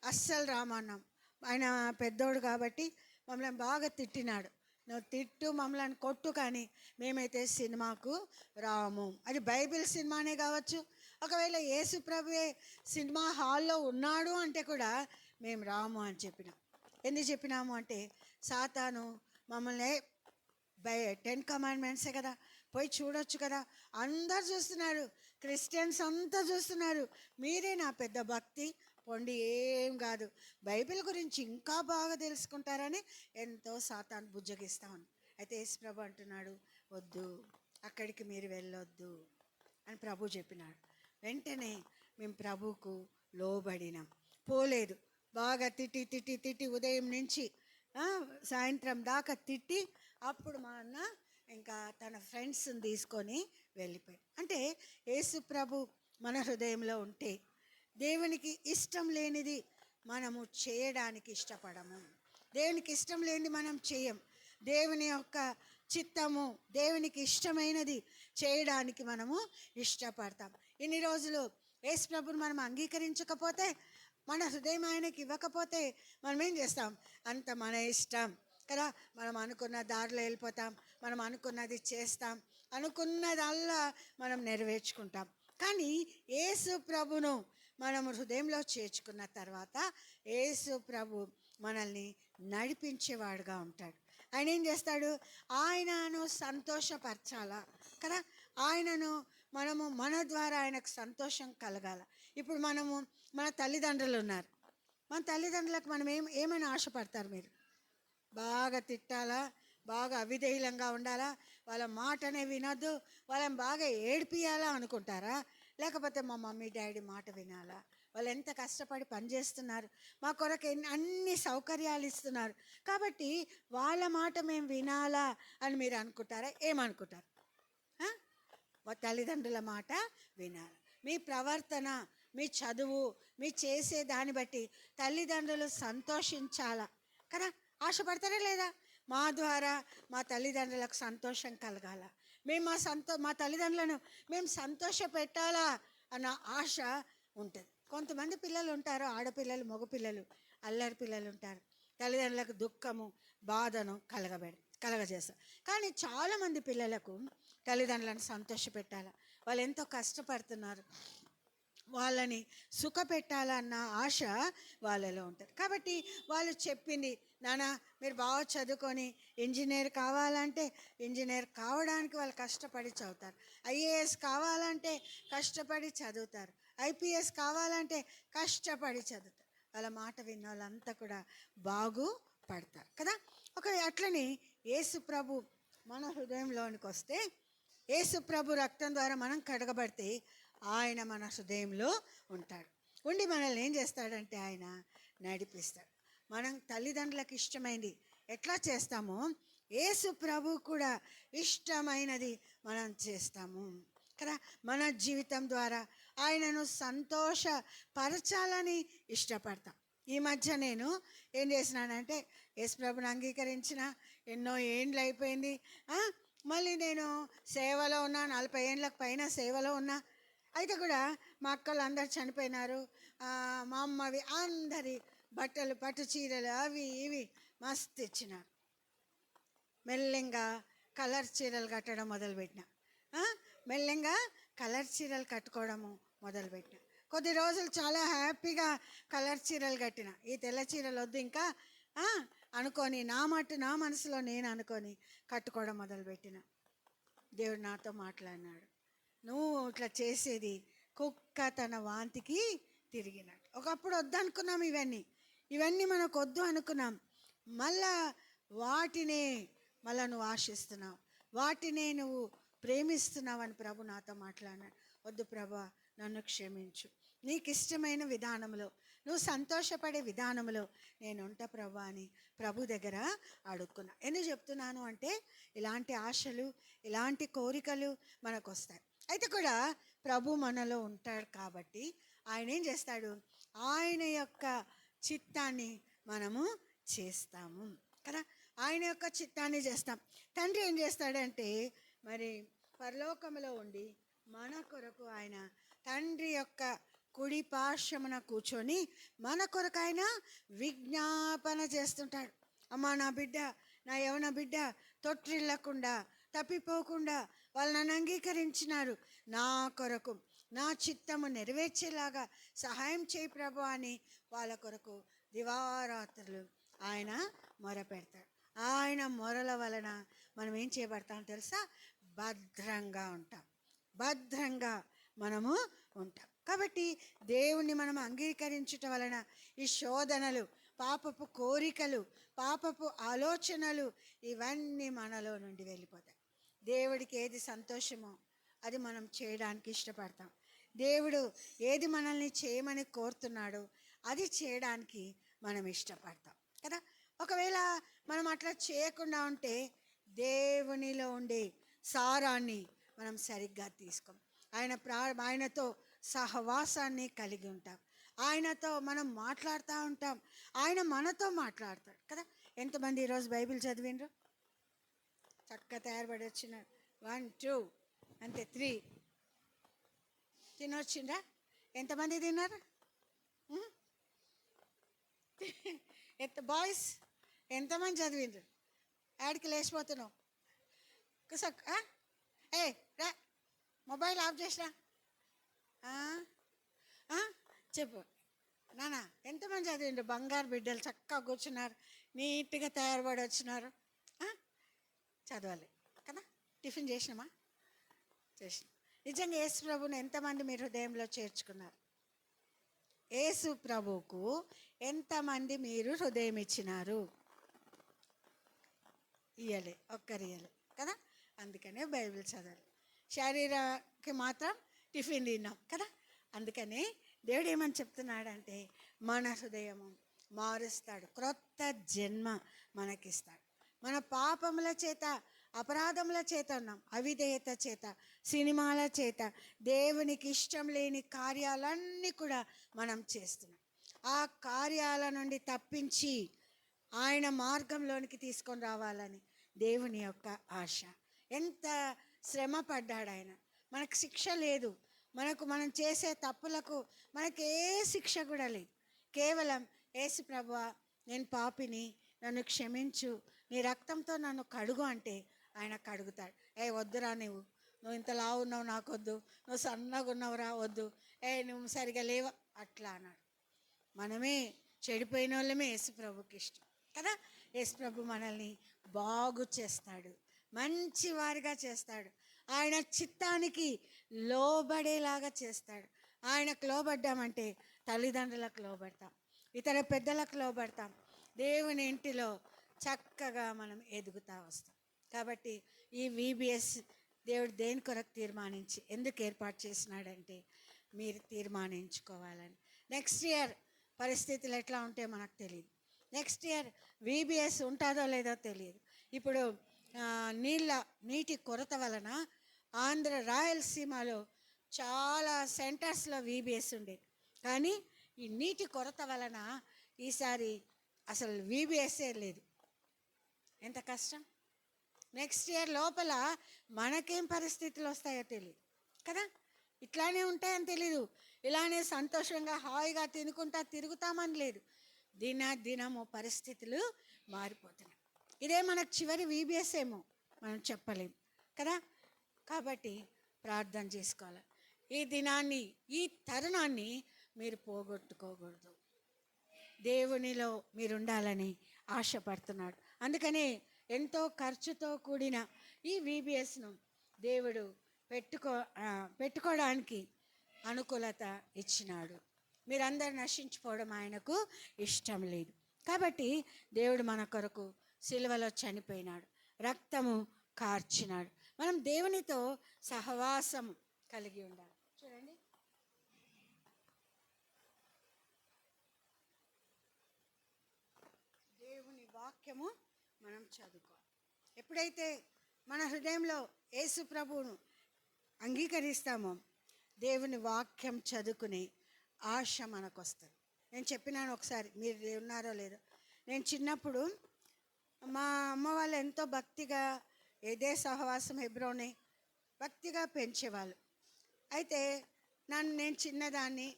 అస్సలు రామన్నాం. ఆయన పెద్దోడు కాబట్టి మమ్మల్ని బాగా తిట్టినాడు, నువ్వు తిట్టు, మమ్మల్ని కొట్టు, కానీ మేమైతే సినిమాకు రాము. అది బైబిల్ సినిమానే కావచ్చు, ఒకవేళ యేసు ప్రభువే సినిమా హాల్లో ఉన్నాడు అంటే కూడా మేము రాము అని చెప్పినాం. ఎందుకు చెప్పినాము అంటే, సాతాను మమ్మల్ని 10 కమాండ్మెంట్సే కదా, పోయి చూడొచ్చు కదా, అందరు చూస్తున్నారు, క్రిస్టియన్స్ అంతా చూస్తున్నారు, మీరే నా పెద్ద భక్తి, పొండి ఏం కాదు, బైబిల్ గురించి ఇంకా బాగా తెలుసుకుంటారని ఎంతో సాతాను బుజ్జగిస్తాను. అయితే యేసు ప్రభు అంటున్నాడు, వద్దు, అక్కడికి మీరు వెళ్ళొద్దు అని ప్రభు చెప్పినాడు. వెంటనే మేము ప్రభువుకు లోబడినాం, పోలేదు. బాగా తిట్టి ఉదయం నుంచి సాయంత్రం దాకా తిట్టి, అప్పుడు మా అన్న ఇంకా తన ఫ్రెండ్స్ని తీసుకొని వెళ్ళిపోయి. అంటే యేసు ప్రభు మన హృదయంలో ఉంటే దేవునికి ఇష్టం లేనిది మనము చేయడానికి ఇష్టపడము, దేవునికి ఇష్టం లేనిది మనం చేయం, దేవుని యొక్క చిత్తము, దేవునికి ఇష్టమైనది చేయడానికి మనము ఇష్టపడతాం. ఇన్ని రోజులు యేసు ప్రభుని మనం అంగీకరించకపోతే, మన హృదయం ఆయనకి ఇవ్వకపోతే మనం ఏం చేస్తాం, అంత మన ఇష్టం కదా, మనం అనుకున్న దారిలో వెళ్ళిపోతాం, మనం అనుకున్నది చేస్తాం, అనుకున్నదల్లా మనం నెరవేర్చుకుంటాం. కానీ యేసు ప్రభును మనం హృదయంలో చేర్చుకున్న తర్వాత యేసు ప్రభు మనల్ని నడిపించేవాడుగా ఉంటాడు. ఆయన ఏం చేస్తాడు, ఆయనను సంతోషపరచాలా కదా, ఆయనను మనము మన ద్వారా ఆయనకు సంతోషం కలగాల. ఇప్పుడు మనము మన తల్లిదండ్రులు ఉన్నారు, మన తల్లిదండ్రులకు మనం ఏమైనా ఆశపడతారు, మీరు బాగా తిట్టాలా, బాగా అవిధేయులంగా ఉండాలా, వాళ్ళ మాటనే వినొద్దు, వాళ్ళని బాగా ఏడిపియాలా అనుకుంటారా, లేకపోతే మా మమ్మీ డాడీ మాట వినాలా, వాళ్ళు ఎంత కష్టపడి పనిచేస్తున్నారు, మా కొరకు అన్ని సౌకర్యాలు ఇస్తున్నారు, కాబట్టి వాళ్ళ మాట మేము వినాలా అని మీరు అనుకుంటారా, ఏమనుకుంటారు? తల్లిదండ్రుల మాట వినాలి. మీ ప్రవర్తన, మీ చదువు, మీ చేసే దాన్ని బట్టి తల్లిదండ్రులు సంతోషించాలా కదా, ఆశపడతారా లేదా? మా ద్వారా మా తల్లిదండ్రులకు సంతోషం కలగాల, మేము మా తల్లిదండ్రులను మేము సంతోష పెట్టాలా అన్న ఆశ ఉంటుంది. కొంతమంది పిల్లలు ఉంటారు, ఆడపిల్లలు, మగపిల్లలు, అల్లరి పిల్లలు ఉంటారు, తల్లిదండ్రులకు దుఃఖము, బాధను కలగజేస్తారు. కానీ చాలామంది పిల్లలకు తల్లిదండ్రులను సంతోషపెట్టాలి, వాళ్ళు ఎంతో కష్టపడుతున్నారు, వాళ్ళని సుఖపెట్టాలన్న ఆశ వాళ్ళలో ఉంటుంది. కాబట్టి వాళ్ళు చెప్పింది, నాన్న మీరు బాగా చదువుకొని ఇంజనీర్ కావాలంటే ఇంజనీర్ కావడానికి వాళ్ళు కష్టపడి చదువుతారు, ఐఏఎస్ కావాలంటే కష్టపడి చదువుతారు, ఐపీఎస్ కావాలంటే కష్టపడి చదువుతారు. వాళ్ళ మాట విన్న వాళ్ళంతా కూడా బాగుపడతారు కదా. అట్లని యేసు ప్రభు మన హృదయంలోనికి వస్తే, యేసు ప్రభు రక్తం ద్వారా మనం కడగబడితే ఆయన మన హృదయంలో ఉంటాడు. ఉండి మనల్ని ఏం చేస్తాడంటే ఆయన నడిపిస్తాడు. మనం తల్లిదండ్రులకు ఇష్టమైనది ఎట్లా చేస్తామో యేసు ప్రభు కూడా ఇష్టమైనది మనం చేస్తాము కదా. మన జీవితం ద్వారా ఆయనను సంతోషపరచాలని ఇష్టపడతాం. ఈ మధ్య నేను ఏం చేసినానంటే, యేసు ప్రభుని అంగీకరించిన ఎన్నో ఏండ్లు అయిపోయింది, మళ్ళీ నేను సేవలో ఉన్నా, 40 ఏండ్లకు పైన సేవలో ఉన్నా. అయితే కూడా మా అక్కలు అందరు చనిపోయినారు, మా అమ్మవి అందరి బట్టలు, పట్టు చీరలు అవి ఇవి మస్తు ఇచ్చినారు. మెల్లగా కలర్ చీరలు కట్టడం మొదలుపెట్టిన, మెల్లగా కలర్ చీరలు కట్టుకోవడము మొదలుపెట్టిన. కొద్ది రోజులు చాలా హ్యాపీగా కలర్ చీరలు కట్టిన. ఈ తెల్ల చీరలు వద్దు ఇంకా అనుకొని నా మనసులో నేను అనుకొని కట్టుకోవడం మొదలుపెట్టిన. దేవుడు నాతో మాట్లాడినాడు, నువ్వు ఇట్లా చేసేది కుక్క తన వాంతికి తిరిగినట్టు. ఒకప్పుడు వద్దనుకున్నాం, ఇవన్నీ మనకు వద్దు అనుకున్నాం, మళ్ళా వాటినే మళ్ళా నువ్వు ఆశిస్తున్నావు, వాటినే నువ్వు ప్రేమిస్తున్నావు అని ప్రభు నాతో మాట్లాడినాడు. వద్దు ప్రభా, నన్ను క్షమించు, నీకు ఇష్టమైన విధానంలో, నువ్వు సంతోషపడే విధానంలో నేను ఉంటా ప్రభా అని ప్రభు దగ్గర అడుక్కున్నా. ఎందుకు చెప్తున్నాను అంటే, ఇలాంటి ఆశలు, ఇలాంటి కోరికలు మనకు వస్తాయి. అయితే కూడా ప్రభు మనలో ఉంటాడు కాబట్టి ఆయన ఏం చేస్తాడు, ఆయన యొక్క చిత్తాన్ని మనము చేస్తాము కదా. ఆయన యొక్క చిత్తాన్ని చేస్తాం. తండ్రి ఏం చేస్తాడంటే, మరి పరలోకములో ఉండి మన కొరకు ఆయన తండ్రి యొక్క కుడి పార్శ్వమున కూర్చొని మన కొరకు ఆయన విజ్ఞాపన చేస్తుంటాడు. అమ్మా, నా బిడ్డ, నా యవన బిడ్డ తొట్టిల్లకుండా, తప్పిపోకుండా వాళ్ళు నన్ను అంగీకరించినారు, నా కొరకు నా చిత్తము నెరవేర్చేలాగా సహాయం చేయి ప్రభు అని వాళ్ళ కొరకు దివారాత్రులు ఆయన మొర పెడతాడు. ఆయన మొరల వలన మనం ఏం చేయబడతాం తెలుసా, భద్రంగా ఉంటాం, భద్రంగా మనము ఉంటాం. కాబట్టి దేవుణ్ణి మనం అంగీకరించటం వలన ఈ శోధనలు, పాపపు కోరికలు, పాపపు ఆలోచనలు ఇవన్నీ మనలో నుండి వెళ్ళిపోతాయి. దేవుడికి ఏది సంతోషమో అది మనం చేయడానికి ఇష్టపడతాం. దేవుడు ఏది మనల్ని చేయమని కోరుతున్నాడో అది చేయడానికి మనం ఇష్టపడతాం కదా. ఒకవేళ మనం అట్లా చేయకుండా ఉంటే దేవునిలో ఉండే సారాన్ని మనం సరిగ్గా తీసుకోం. ఆయనతో సహవాసాన్ని కలిగి ఉంటాం, ఆయనతో మనం మాట్లాడుతూ ఉంటాం, ఆయన మనతో మాట్లాడతాడు కదా. ఎంతమంది ఈరోజు బైబిల్ చదివిండ్రు? చక్కగా తయారుపడి వచ్చినారు. 1 2 అంతే 3 తినొచ్చిండ్రా? ఎంతమంది తిన్నారు? బాయ్స్ ఎంతమంది చదివిండ్రు? యాడికి లేచిపోతున్నావు? ఏ రా, మొబైల్ ఆఫ్ చేసినా. చెప్పు నాన్న, ఎంతమంది చదివిండ్రు? బంగారు బిడ్డలు చక్కగా కూర్చున్నారు, నీట్గా తయారుపడి వచ్చినారు. చదవాలి కదా. టిఫిన్ చేసినామా? చేసినాం. నిజంగా యేసు ప్రభువుని ఎంతమంది మీరు హృదయంలో చేర్చుకున్నారు? యేసు ప్రభువుకు ఎంతమంది మీరు హృదయం ఇచ్చినారు? ఇయ్యలే, ఒక్కరు ఇయ్యలే కదా. అందుకనే బైబిల్ చదవాలి. శరీరానికి మాత్రం టిఫిన్ తిన్నాం కదా. అందుకనే దేవుడు ఏమని చెప్తున్నాడంటే, మన హృదయము మారుస్తాడు, క్రొత్త జన్మ మనకిస్తాడు. మన పాపముల చేత, అపరాధముల చేత ఉన్నాం, అవిధేయత చేత, సినిమాల చేత, దేవునికి ఇష్టం లేని కార్యాలన్నీ కూడా మనం చేస్తున్నాం. ఆ కార్యాల నుండి తప్పించి ఆయన మార్గంలోనికి తీసుకొని రావాలని దేవుని యొక్క ఆశ. ఎంత శ్రమ పడ్డాడు ఆయన. మనకు శిక్ష లేదు, మనం చేసే తప్పులకు మనకు ఏ శిక్ష కూడా లేదు. కేవలం యేసు ప్రభువా, నేను పాపిని, నన్ను క్షమించు, నీ రక్తంతో నన్ను కడుగు అంటే ఆయన కడుగుతాడు. వద్దురా, నువ్వు ఇంత లావు ఉన్నావు, నాకొద్దు, నువ్వు సన్నగా ఉన్నావురా, వద్దు, నువ్వు సరిగా లేవా, అట్లా అన్నాడు. మనమే చెడిపోయిన వాళ్ళమే యేసుప్రభుకి ఇష్టం కదా. యేసుప్రభు మనల్ని బాగు చేస్తాడు, మంచి వారిగా చేస్తాడు, ఆయన చిత్తానికి లోబడేలాగా చేస్తాడు. ఆయనకు లోబడ్డామంటే తల్లిదండ్రులకు లోబడతాం, ఇతర పెద్దలకు లోబడతాం, దేవుని ఇంటిలో చక్కగా మనం ఎదుగుతూ వస్తాం. కాబట్టి ఈ VBS దేవుడు దేని కొరకు తీర్మానించి ఎందుకు ఏర్పాటు చేసినాడంటే మీరు తీర్మానించుకోవాలని. నెక్స్ట్ ఇయర్ పరిస్థితులు ఎట్లా ఉంటాయో మనకు తెలియదు. నెక్స్ట్ ఇయర్ VBS ఉంటుందో లేదో తెలియదు. ఇప్పుడు నీటి కొరత వలన రాయలసీమలో చాలా సెంటర్స్లో VBS ఉండేది. కానీ ఈ నీటి కొరత వలన ఈసారి అసలు VBSఏ లేదు. ఎంత కష్టం. నెక్స్ట్ ఇయర్ లోపల మనకేం పరిస్థితులు వస్తాయో తెలియదు కదా. ఇట్లానే ఉంటాయని తెలీదు. ఇలానే సంతోషంగా హాయిగా తినుకుంటా తిరుగుతామని లేదు. దినము పరిస్థితులు మారిపోతున్నాయి. ఇదే మనకు చివరి VBS ఏమో మనం చెప్పలేము కదా. కాబట్టి ప్రార్థన చేసుకోవాలి. ఈ దినాన్ని, ఈ తరుణాన్ని మీరు పోగొట్టుకోకూడదు. దేవునిలో మీరు ఉండాలని ఆశపడుతున్నాడు. అందుకనే ఎంతో ఖర్చుతో కూడిన ఈ VBSను దేవుడు పెట్టుకోవడానికి అనుకూలత ఇచ్చినాడు. మీరందరూ నశించిపోవడం ఆయనకు ఇష్టం లేదు. కాబట్టి దేవుడు మన కొరకు సిలువలో చనిపోయినాడు, రక్తము కార్చినాడు. మనం దేవునితో సహవాసం కలిగి ఉండాలి. చూడండి, దేవుని వాక్యము మనం చదువుకోవాలి. ఎప్పుడైతే మన హృదయంలో యేసు ప్రభువును అంగీకరిస్తామో దేవుని వాక్యం చదువుకునే ఆశ మనకు వస్తుంది. నేను చెప్పినాను ఒకసారి, మీరు ఉన్నారో లేదో, నేను చిన్నప్పుడు మా అమ్మ వాళ్ళు ఎంతో భక్తిగా ఏదే సహవాసం హెబ్రోనే భక్తిగా పెంచేవాళ్ళు. అయితే నేను చిన్నదాన్ని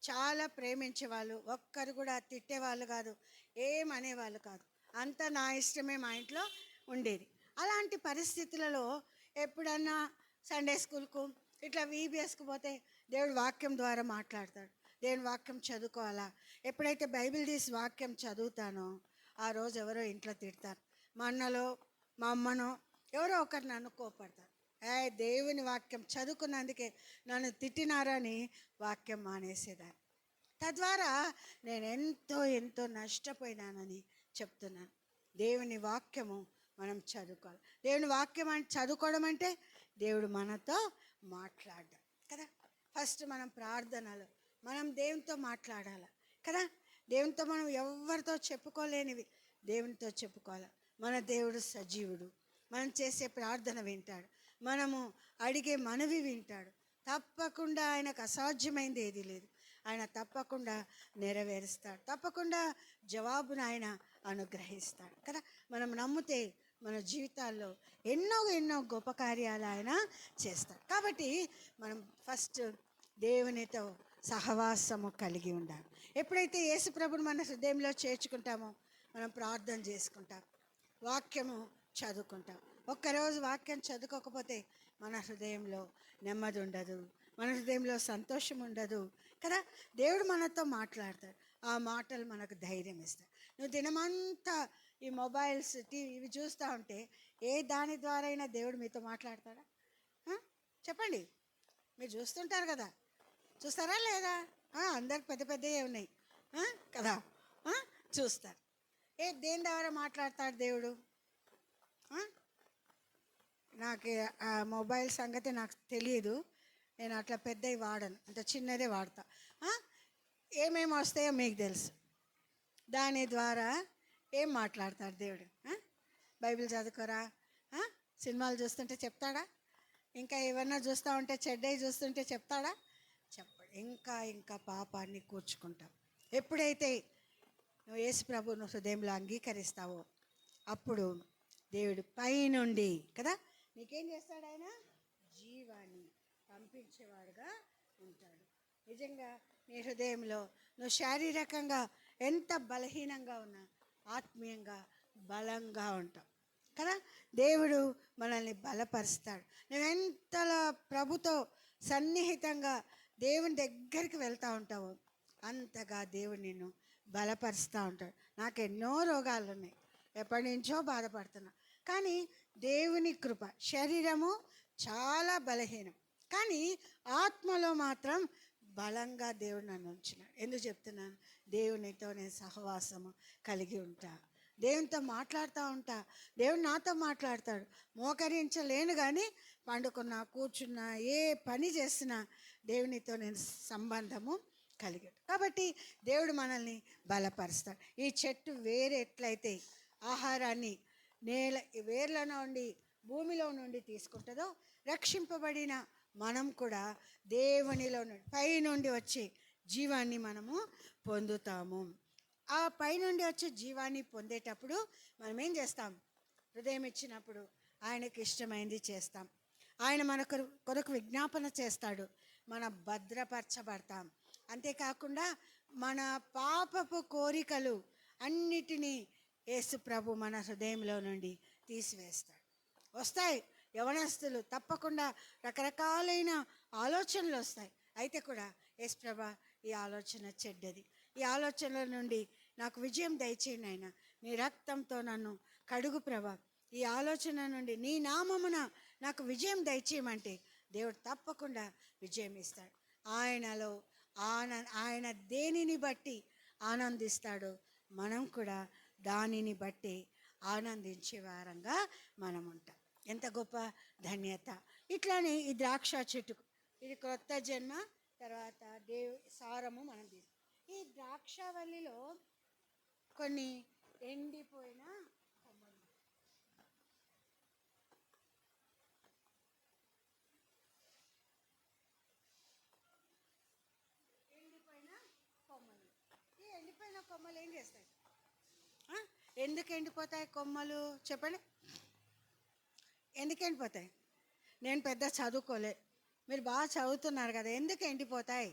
చాలా ప్రేమించేవాళ్ళు, ఒక్కరు కూడా తిట్టేవాళ్ళు కాదు, ఏమనేవాళ్ళు కాదు, అంతా నా ఇష్టమే మా ఇంట్లో ఉండేది. అలాంటి పరిస్థితులలో ఎప్పుడన్నా సండే స్కూల్కు ఇట్లా VBSకు పోతే దేవుడు వాక్యం ద్వారా మాట్లాడతాడు. దేవుని వాక్యం చదువుకోవాలా. ఎప్పుడైతే బైబిల్ తీసి వాక్యం చదువుతానో ఆ రోజు ఎవరో ఇంట్లో తిడతారు, మా అన్నలో మా అమ్మనో ఎవరో ఒకరు నన్ను కోపడతారు. దేవుని వాక్యం చదువుకున్నందుకే నన్ను తిట్టినారని వాక్యం మానేసేదాన్ని. తద్వారా నేను ఎంతో నష్టపోయినానని చెప్తున్నాను. దేవుని వాక్యము మనం చదువుకోవాలి. దేవుని వాక్యం చదువుకోవడం అంటే దేవుడు మనతో మాట్లాడడం కదా. ఫస్ట్ మనం ప్రార్థనలో మనం దేవునితో మాట్లాడాలి కదా. దేవునితో మనం ఎవరితో చెప్పుకోలేనివి దేవునితో చెప్పుకోవాలి. మన దేవుడు సజీవుడు, మనం చేసే ప్రార్థన వింటాడు, మనము అడిగే మనవి వింటాడు. తప్పకుండా ఆయనకు అసాధ్యమైంది ఏది లేదు. ఆయన తప్పకుండా నెరవేరుస్తాడు, తప్పకుండా జవాబును ఆయన అనుగ్రహిస్తాడు కదా. మనం నమ్మితే మన జీవితాల్లో ఎన్నో గొప్ప కార్యాలు ఆయన చేస్తాడు. కాబట్టి మనం ఫస్ట్ దేవునితో సహవాసము కలిగి ఉండాలి. ఎప్పుడైతే యేసు ప్రభువును మన హృదయంలో చేర్చుకుంటామో మనం ప్రార్థన చేసుకుంటాం, వాక్యము చదువుకుంటాం. ఒక్కరోజు వాక్యం చదువుకోకపోతే మన హృదయంలో నెమ్మది ఉండదు, మన హృదయంలో సంతోషం ఉండదు కదా. దేవుడు మనతో మాట్లాడతాడు, ఆ మాటలు మనకు ధైర్యం ఇస్తాయి. నువ్వు దినమంతా ఈ మొబైల్స్, టీవీ ఇవి చూస్తూ ఉంటే ఏ దాని ద్వారా అయినా దేవుడు మీతో మాట్లాడతాడా? చెప్పండి. మీరు చూస్తుంటారు కదా, చూస్తారా లేదా? అందరికి పెద్దవే ఉన్నాయి కదా, చూస్తారు. దేని ద్వారా మాట్లాడతాడు దేవుడు? నాకు ఆ మొబైల్ సంగతి నాకు తెలియదు, నేను అట్లా పెద్దవి వాడను, అంత చిన్నదే వాడతా. ఏమేమి వస్తాయో మీకు తెలుసు. దాని ద్వారా ఏం మాట్లాడతాడు దేవుడు? బైబిల్ చదువుకోరా, సినిమాలు చూస్తుంటే చెప్తాడా? ఇంకా ఏమన్నా చూస్తూ ఉంటే, చెడ్డవి చూస్తుంటే చెప్తాడా? చెప్పాడు. ఇంకా పాపాన్ని కూర్చుకుంటాం. ఎప్పుడైతే నువ్వు యేసు ప్రభువును హృదయంలో అంగీకరిస్తావో అప్పుడు దేవుడు పైనుండి కదా నీకేం చేస్తాడు? ఆయన జీవాన్ని పంపించేవాడుగా ఉంటాడు. నిజంగా నీ హృదయంలో నువ్వు శారీరకంగా ఎంత బలహీనంగా ఉన్నా ఆత్మీయంగా బలంగా ఉంటాం కదా. దేవుడు మనల్ని బలపరుస్తాడు. నువ్వెంతలా ప్రభుతో సన్నిహితంగా దేవుని దగ్గరికి వెళ్తూ ఉంటావు అంతగా దేవుడు నిన్ను బలపరుస్తూ ఉంటాడు. నాకు ఎన్నో రోగాలు ఉన్నాయి, ఎప్పటి నుంచో బాధపడుతున్నా, కానీ దేవుని కృప. శరీరము చాలా బలహీనం, కానీ ఆత్మలో మాత్రం బలంగా దేవుడు నన్ను ఉంచినాడు. ఎందుకు చెప్తున్నాను? దేవునితో నేను సహవాసము కలిగి ఉంటా, దేవునితో మాట్లాడుతూ ఉంటా, దేవుడు నాతో మాట్లాడతాడు. మోకరించలేను కానీ పండుకున్నా కూర్చున్నా ఏ పని చేసినా దేవునితో నేను సంబంధము కలిగాడు. కాబట్టి దేవుడు మనల్ని బలపరుస్తాడు. ఈ చెట్టు వేరు ఎట్లయితే ఆహారాన్ని వేర్ల నుండి భూమిలో నుండి తీసుకుంటుందో, రక్షింపబడిన మనం కూడా దేవునిలో నుండి పైనుండి వచ్చే జీవాన్ని మనము పొందుతాము. ఆ పైనుండి వచ్చే జీవాన్ని పొందేటప్పుడు మనం ఏం చేస్తాం? హృదయం ఇచ్చినప్పుడు ఆయనకు ఇష్టమైంది చేస్తాం. ఆయన మన కొరకు విజ్ఞాపన చేస్తాడు, మన భద్రపరచబడతాం. అంతేకాకుండా మన పాపపు కోరికలు అన్నిటినీ యేసు ప్రభు మన హృదయంలో నుండి తీసివేస్తాడు. వస్తాయి యవనస్తులు తప్పకుండా రకరకాలైన ఆలోచనలు వస్తాయి. అయితే కూడా యేసు ప్రభు ఈ ఆలోచన చెడ్డది, ఈ ఆలోచనల నుండి నాకు విజయం దయచేయండి ఆయన, నీ రక్తంతో నన్ను కడుగు ప్రభా, ఈ ఆలోచన నుండి నీ నామమున నాకు విజయం దయచేయమంటే దేవుడు తప్పకుండా విజయం ఇస్తాడు. ఆయనలో ఆయన దేనిని బట్టి ఆనందిస్తాడో మనం కూడా దానిని బట్టి ఆనందించే వారంగా మనం ఉంటాం. ఎంత గొప్ప ధన్యత! ఇట్లానే ఈ ద్రాక్ష చెట్టుకు ఇది క్రొత్త జన్మ, తర్వాత సారము మనం తీసుకు. ఈ ద్రాక్షవల్లిలో కొన్ని ఎండిపోయిన కొమ్మలు, ఈ ఎండిపోయిన కొమ్మలు ఏం చేస్తాయి? ఎందుకు ఎండిపోతాయి కొమ్మలు చెప్పండి? ఎందుకు ఎండిపోతాయి? నేను పెద్ద చదువుకోలే, మీరు బాగా చదువుతున్నారు కదా, ఎందుకు ఎండిపోతాయి?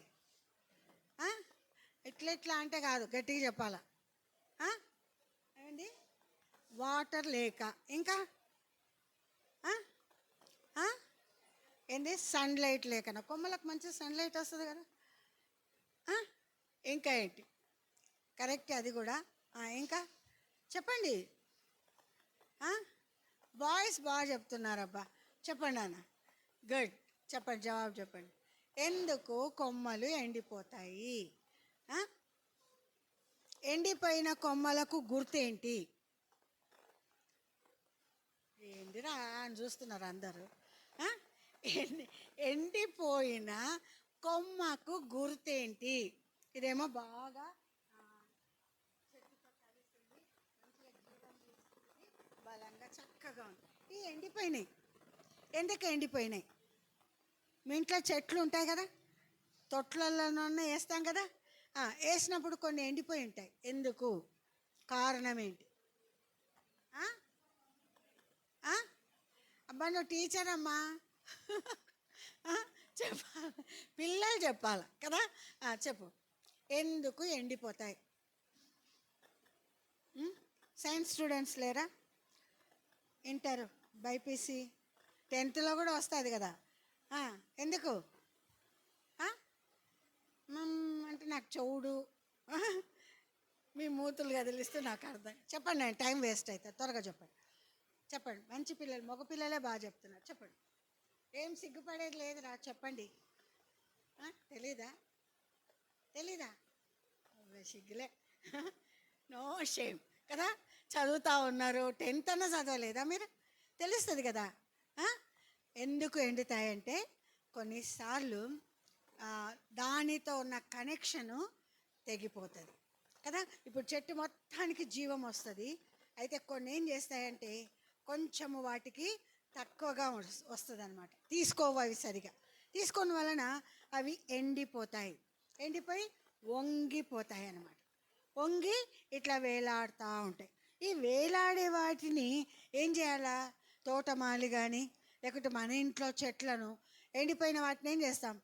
ఎట్లా అంటే కాదు, గట్టిగా చెప్పాలా. ఏమండి? వాటర్ లేక, ఇంకా ఏంటి? సన్లైట్ లేకనా? కొమ్మలకు మంచి సన్లైట్ వస్తుంది కదా. ఇంకా ఏంటి? కరెక్ట్, అది కూడా. ఇంకా చెప్పండి. బాయ్స్ బాగా చెప్తున్నారబ్బా, చెప్పండి అన్న. గుడ్, చెప్పండి, జవాబు చెప్పండి. ఎందుకు కొమ్మలు ఎండిపోతాయి? ఎండిపోయిన కొమ్మలకు గుర్తేంటి? ఏంటిరా అని చూస్తున్నారు అందరూ. ఎండిపోయిన కొమ్మకు గుర్తేంటి? ఇదేమో బాగా చెట్టుతో కలిసింది, మంచిగా జీవం తీసుకుంది, బలంగా చక్కగా ఉంది. ఈ ఎండిపోయినాయి. ఎందుకు ఎండిపోయినాయి? మీ ఇంట్లో చెట్లు ఉంటాయి కదా, తొట్లలోనే వేస్తాం కదా, వేసినప్పుడు కొన్ని ఎండిపోయి ఉంటాయి. ఎందుకు? కారణం ఏంటి? అబ్బా నువ్వు టీచర్ అమ్మా, చెప్పాలి, పిల్లలు చెప్పాలి కదా. చెప్పు, ఎందుకు ఎండిపోతాయి? సైన్స్ స్టూడెంట్స్ లేరా? ఇంటర్, బైపీసీ, 10th కూడా వస్తుంది కదా. ఎందుకు అంటే నాకు చెవుడు, మీ మూతులు కదిలిస్తే నాకు అర్థం. చెప్పండి, నేను టైం వేస్ట్ అవుతుంది, త్వరగా చెప్పండి. చెప్పండి, మంచి పిల్లలు, మగ పిల్లలే బాగా చెప్తున్నారు, చెప్పండి. ఏం సిగ్గుపడేది లేదురా, చెప్పండి. తెలీదా? సిగ్గులే, నో షేమ్ కదా. చదువుతూ ఉన్నారు, 10th అన్నా చదవలేదా మీరు? తెలుస్తుంది కదా. ఎందుకు ఎండుతాయంటే కొన్నిసార్లు దానితో ఉన్న కనెక్షను తెగిపోతుంది కదా. ఇప్పుడు చెట్టు మొత్తానికి జీవం వస్తుంది, అయితే కొన్ని ఏం చేస్తాయంటే కొంచెము వాటికి తక్కువగా వస్తుంది అనమాట, తీసుకోవు అవి సరిగా. తీసుకోని వలన అవి ఎండిపోతాయి, ఎండిపోయి వంగిపోతాయి అన్నమాట. వంగి ఇట్లా వేలాడుతూ ఉంటాయి. ఈ వేలాడే వాటిని ఏం చేయాలా? తోటమాలి కానీ లేకుంటే మన ఇంట్లో చెట్లను ఎండిపోయిన వాటిని ఏం చేస్తాం?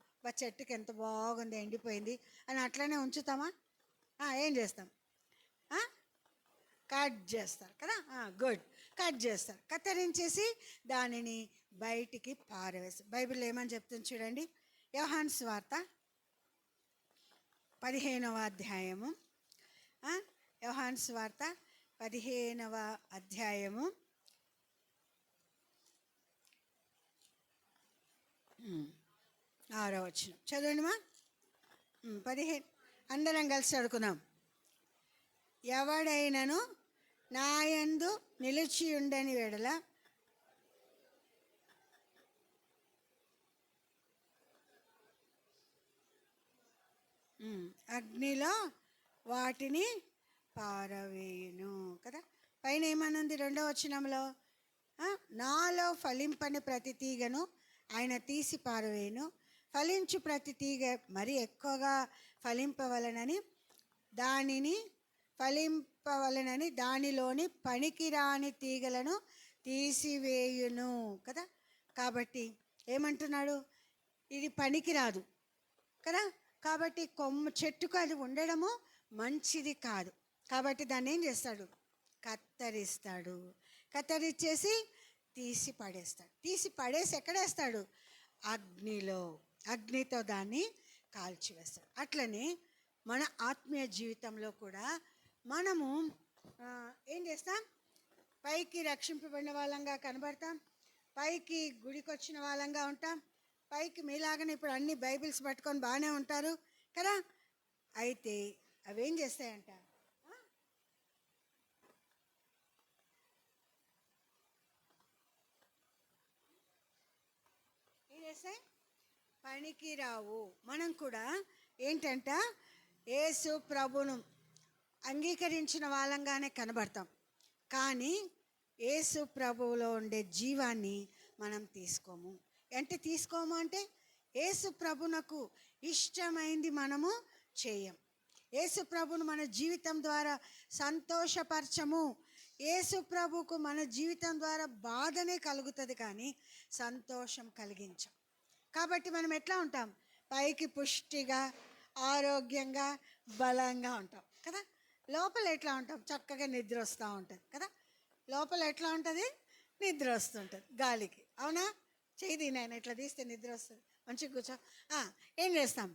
చెట్టుకి ఎంత బాగుంది ఎండిపోయింది అని అట్లనే ఉంచుతామా? ఏం చేస్తాం? కట్ చేస్తారు కదా, గుడ్. కట్ చేస్తారు, కత్తిరించేసి దానిని బయటికి పారవేస్తారు. బైబిల్లో ఏమని చెప్తుంది చూడండి. యోహాను సువార్త 15వ అధ్యాయము. యోహాను సువార్త 15వ అధ్యాయము 6వ వచనం చదవండి మా. 15 అందరం కలిసి చదువుకుందాం. ఎవడైనను నాయందు నిలిచి ఉండని వెడల అగ్నిలో వాటిని పారవేయును కదా. పైన ఏమనుంది 2వ వచనంలో? నాలో ఫలింపని ప్రతి తీగను ఆయన తీసి పారవేయును, ఫలించు ప్రతి తీగ మరి ఎక్కువగా ఫలింపవలనని దానిలోని పనికిరాని తీగలను తీసివేయును కదా. కాబట్టి ఏమంటున్నాడు? ఇది పనికిరాదు కదా, కాబట్టి చెట్టుకు అది ఉండడము మంచిది కాదు. కాబట్టి దాన్ని ఏం చేస్తాడు? కత్తరిస్తాడు. కత్తరిచ్చేసి తీసి పడేస్తాడు. తీసి పడేసి ఎక్కడేస్తాడు? అగ్నిలో. అగ్నితో దాన్ని కాల్చివేస్తాడు. అట్లనే మన ఆత్మీయ జీవితంలో కూడా మనము ఏం చేస్తాం? పైకి రక్షింపబడిన వాళ్ళంగా కనబడతాం, పైకి గుడికి వచ్చిన వాళ్ళంగా ఉంటాం, పైకి మీలాగానే ఇప్పుడు అన్ని బైబిల్స్ పట్టుకొని బాగానే ఉంటారు కదా. అయితే అవేం చేస్తాయంట? ఏం చేస్తాయి? పనికి రావు. మనం కూడా ఏంటంట, యేసు ప్రభును అంగీకరించిన వాళ్ళంగానే కనబడతాం, కానీ యేసు ప్రభువులో ఉండే జీవాన్ని మనం తీసుకోము. అంటే యేసు ప్రభునకు ఇష్టమైంది మనము చేయం. యేసు ప్రభును మన జీవితం ద్వారా సంతోషపరచము. యేసు ప్రభుకు మన జీవితం ద్వారా బాధనే కలుగుతుంది, కానీ సంతోషం కలిగించం. కాబట్టి మనం ఎట్లా ఉంటాం? పైకి పుష్టిగా, ఆరోగ్యంగా, బలంగా ఉంటాం కదా. లోపల ఎట్లా ఉంటాం? చక్కగా నిద్ర వస్తూ ఉంటుంది కదా. లోపల ఎట్లా ఉంటుంది? నిద్ర వస్తుంటుంది గాలికి. అవునా? చేయి నేను ఇట్లా తీస్తే నిద్ర వస్తుంది. మంచిగా కూర్చో. ఏం చేస్తాం?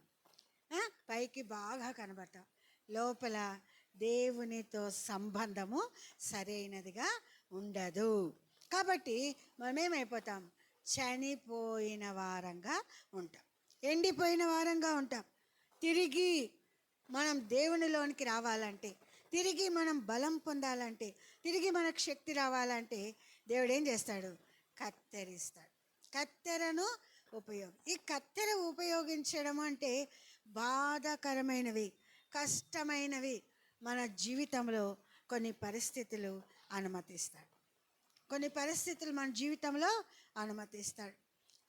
పైకి బాగా కనబడతాం, లోపల దేవునితో సంబంధము సరైనదిగా ఉండదు. కాబట్టి మనమేమైపోతాం? చనిపోయిన వారంగా ఉంటాం, ఎండిపోయిన వారంగా ఉంటాం. తిరిగి మనం దేవునిలోనికి రావాలంటే, తిరిగి మనం బలం పొందాలంటే, తిరిగి మనకు శక్తి రావాలంటే దేవుడు ఏం చేస్తాడు? కత్తెరిస్తాడు. కత్తెరను ఈ కత్తెర ఉపయోగించడం అంటే బాధాకరమైనవి, కష్టమైనవి మన జీవితంలో కొన్ని పరిస్థితులు అనుమతిస్తాడు. కొన్ని పరిస్థితులు మన జీవితంలో అనుమతిస్తాడు.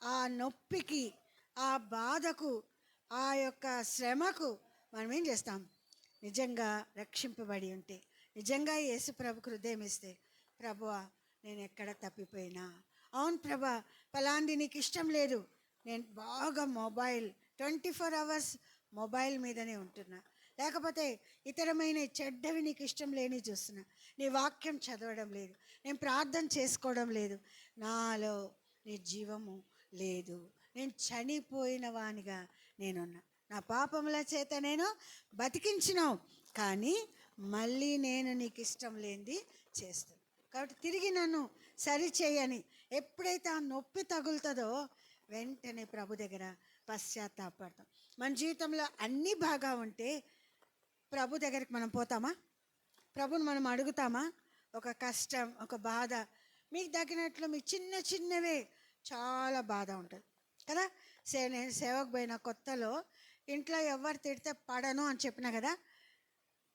ఆ నొప్పికి, ఆ బాధకు, ఆ యొక్క శ్రమకు మనం ఏం చేస్తాం? నిజంగా రక్షింపబడి ఉంటే, నిజంగా యేసు ప్రభుకు హృదయం ఇస్తే, ప్రభువా నేను ఎక్కడ తప్పిపోయినా, అవును ప్రభా పలాంది నీకు ఇష్టం లేదు, నేను బాగా 24 hours మొబైల్ మీదనే ఉంటున్నా, లేకపోతే ఇతరమైన చెడ్డవి నీకు ఇష్టం లేని చూస్తున్నా, నీ వాక్యం చదవడం లేదు, నేను ప్రార్థన చేసుకోవడం లేదు, నాలో నీ జీవము లేదు, నేను చనిపోయిన వానిగా నేనున్నా, నా పాపముల చేత నేను బతికించినావు, కానీ మళ్ళీ నేను నీకు ఇష్టం లేనిది చేస్తాను. కాబట్టి తిరిగి నన్ను సరిచేయని ఎప్పుడైతే ఆ నొప్పి తగులుతుందో వెంటనే ప్రభు దగ్గర పశ్చాత్తాపడతాం. మన జీవితంలో అన్నీ బాగా ఉంటే ప్రభు దగ్గరికి మనం పోతామా? ప్రభుని మనం అడుగుతామా? ఒక కష్టం, ఒక బాధ మీకు తగినట్లు మీకు చిన్నవే చాలా బాధ ఉంటుంది కదా. నేను సేవకు పోయిన కొత్తలో ఇంట్లో ఎవరు తిడితే పడను అని చెప్పినా కదా,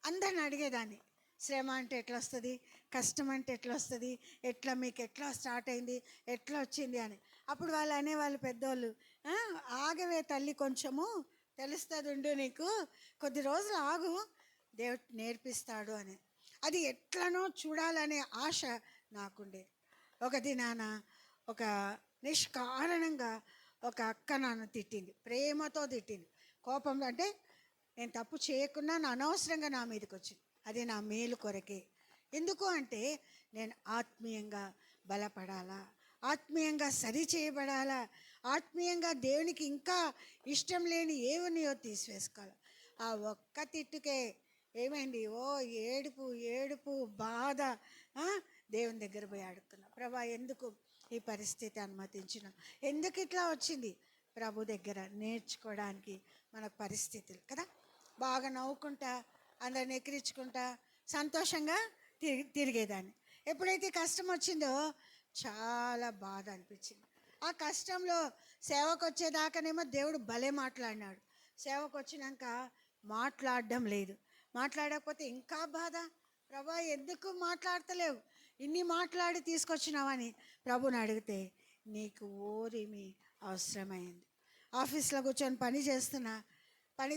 అందరిని అడిగేదాన్ని, శ్రమ అంటే ఎట్లా వస్తుంది, కష్టం అంటే ఎట్లా వస్తుంది, మీకు ఎట్లా స్టార్ట్ అయింది, ఎట్లా వచ్చింది అని. అప్పుడు వాళ్ళు అనేవాళ్ళు పెద్దోళ్ళు, ఆగవే తల్లి, కొంచెము తెలుస్తుంది ఉండు, నీకు కొద్ది రోజులు ఆగు, దేవుడు నేర్పిస్తాడు అని. అది ఎట్లనో చూడాలనే ఆశ నాకుండేది. ఒక దినాన ఒక నిష్కారణంగా ఒక అక్క నన్ను తిట్టింది, ప్రేమతో తిట్టింది, కోపంలో. అంటే నేను తప్పు చేయకుండా నా అనవసరంగా నా మీదకి వచ్చింది. అది నా మేలు కొరకే. ఎందుకు అంటే నేను ఆత్మీయంగా బలపడాలా, ఆత్మీయంగా సరి చేయబడాలా, ఆత్మీయంగా దేవునికి ఇంకా ఇష్టం లేని ఏవనియో తీసివేసుకోవాలి. ఆ ఒక్క తిట్టుకే ఏమైంది? ఓ ఏడుపు ఏడుపు బాధ. ఆ, దేవుని దగ్గర పోయి అడుక్కున్నా, ప్రభా ఎందుకు ఈ పరిస్థితి అనుమతించిన, ఎందుకు ఇట్లా వచ్చింది? ప్రభు దగ్గర నేర్చుకోవడానికి మనకు పరిస్థితులు కదా. బాగా నవ్వుకుంటా, అందరిని ఎక్కిరించుకుంటా, సంతోషంగా తిరిగేదాన్ని. ఎప్పుడైతే కష్టం వచ్చిందో చాలా బాధ అనిపించింది. ఆ కష్టంలో సేవకు వచ్చేదాకానేమో దేవుడు భలే మాట్లాడినాడు. సేవకు వచ్చినాక మాట్లాడడం లేదు. మాట్లాడకపోతే ఇంకా బాధ. ప్రభా ఎందుకు మాట్లాడతలేవు, ఇన్ని మాట్లాడి తీసుకొచ్చినావని ప్రభుని అడిగితే, నీకు ఓరిమి అవసరమైంది. ఆఫీస్లో కూర్చొని పని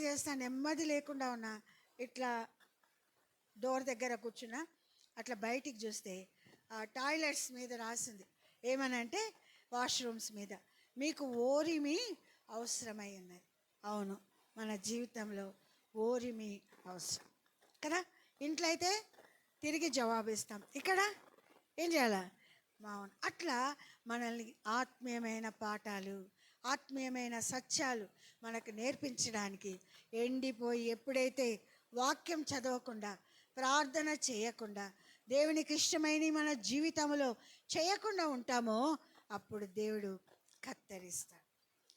చేస్తా నెమ్మది లేకుండా ఉన్నా, ఇట్లా డోర్ దగ్గర కూర్చున్నా, అట్లా బయటికి చూస్తే ఆ టాయిలెట్స్ మీద రాసింది ఏమనంటే, వాష్రూమ్స్ మీద మీకు ఓరిమి అవసరమై ఉన్నది. అవును, మన జీవితంలో ఓరిమి అవసరం కదా. ఇంట్లో అయితే తిరిగి జవాబిస్తాం, ఇక్కడ ఏం చేయాలా? మౌనం. అట్లా మనల్ని ఆత్మీయమైన పాఠాలు, ఆత్మీయమైన సత్యాలు మనకు నేర్పించడానికి ఎండిపోయి ఎప్పుడైతే వాక్యం చదవకుండా, ప్రార్థన చేయకుండా, దేవునికి ఇష్టమైనవి మన జీవితంలో చేయకుండా ఉంటామో, అప్పుడు దేవుడు కత్తరిస్తాడు.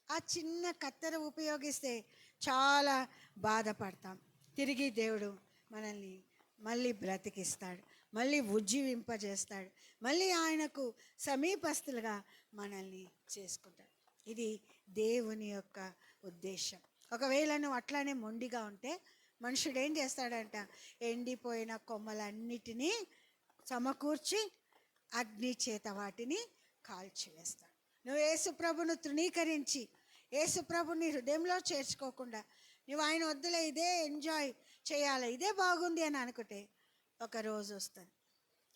ఆ చిన్న కత్తెర ఉపయోగిస్తే చాలా బాధపడతాం. తిరిగి దేవుడు మనల్ని మళ్ళీ బ్రతికిస్తాడు, మళ్ళీ ఉజ్జీవింపజేస్తాడు, మళ్ళీ ఆయనకు సమీపస్తులుగా మనల్ని చేసుకుంటాడు. ఇది దేవుని యొక్క ఉద్దేశం. ఒకవేళ నువ్వు అట్లానే మొండిగా ఉంటే మనుషుడు ఏం చేస్తాడంట? ఎండిపోయిన కొమ్మలన్నిటినీ సమకూర్చి అగ్ని చేత వాటిని కాల్చివేస్తాడు. నువ్వు యేసుప్రభును తృణీకరించి, యేసుప్రభుని హృదయంలో చేర్చుకోకుండా, నువ్వు ఆయన వద్దులే, ఇదే ఎంజాయ్ చేయాలి, ఇదే బాగుంది అని అనుకుంటే, ఒక రోజు వస్తుంది,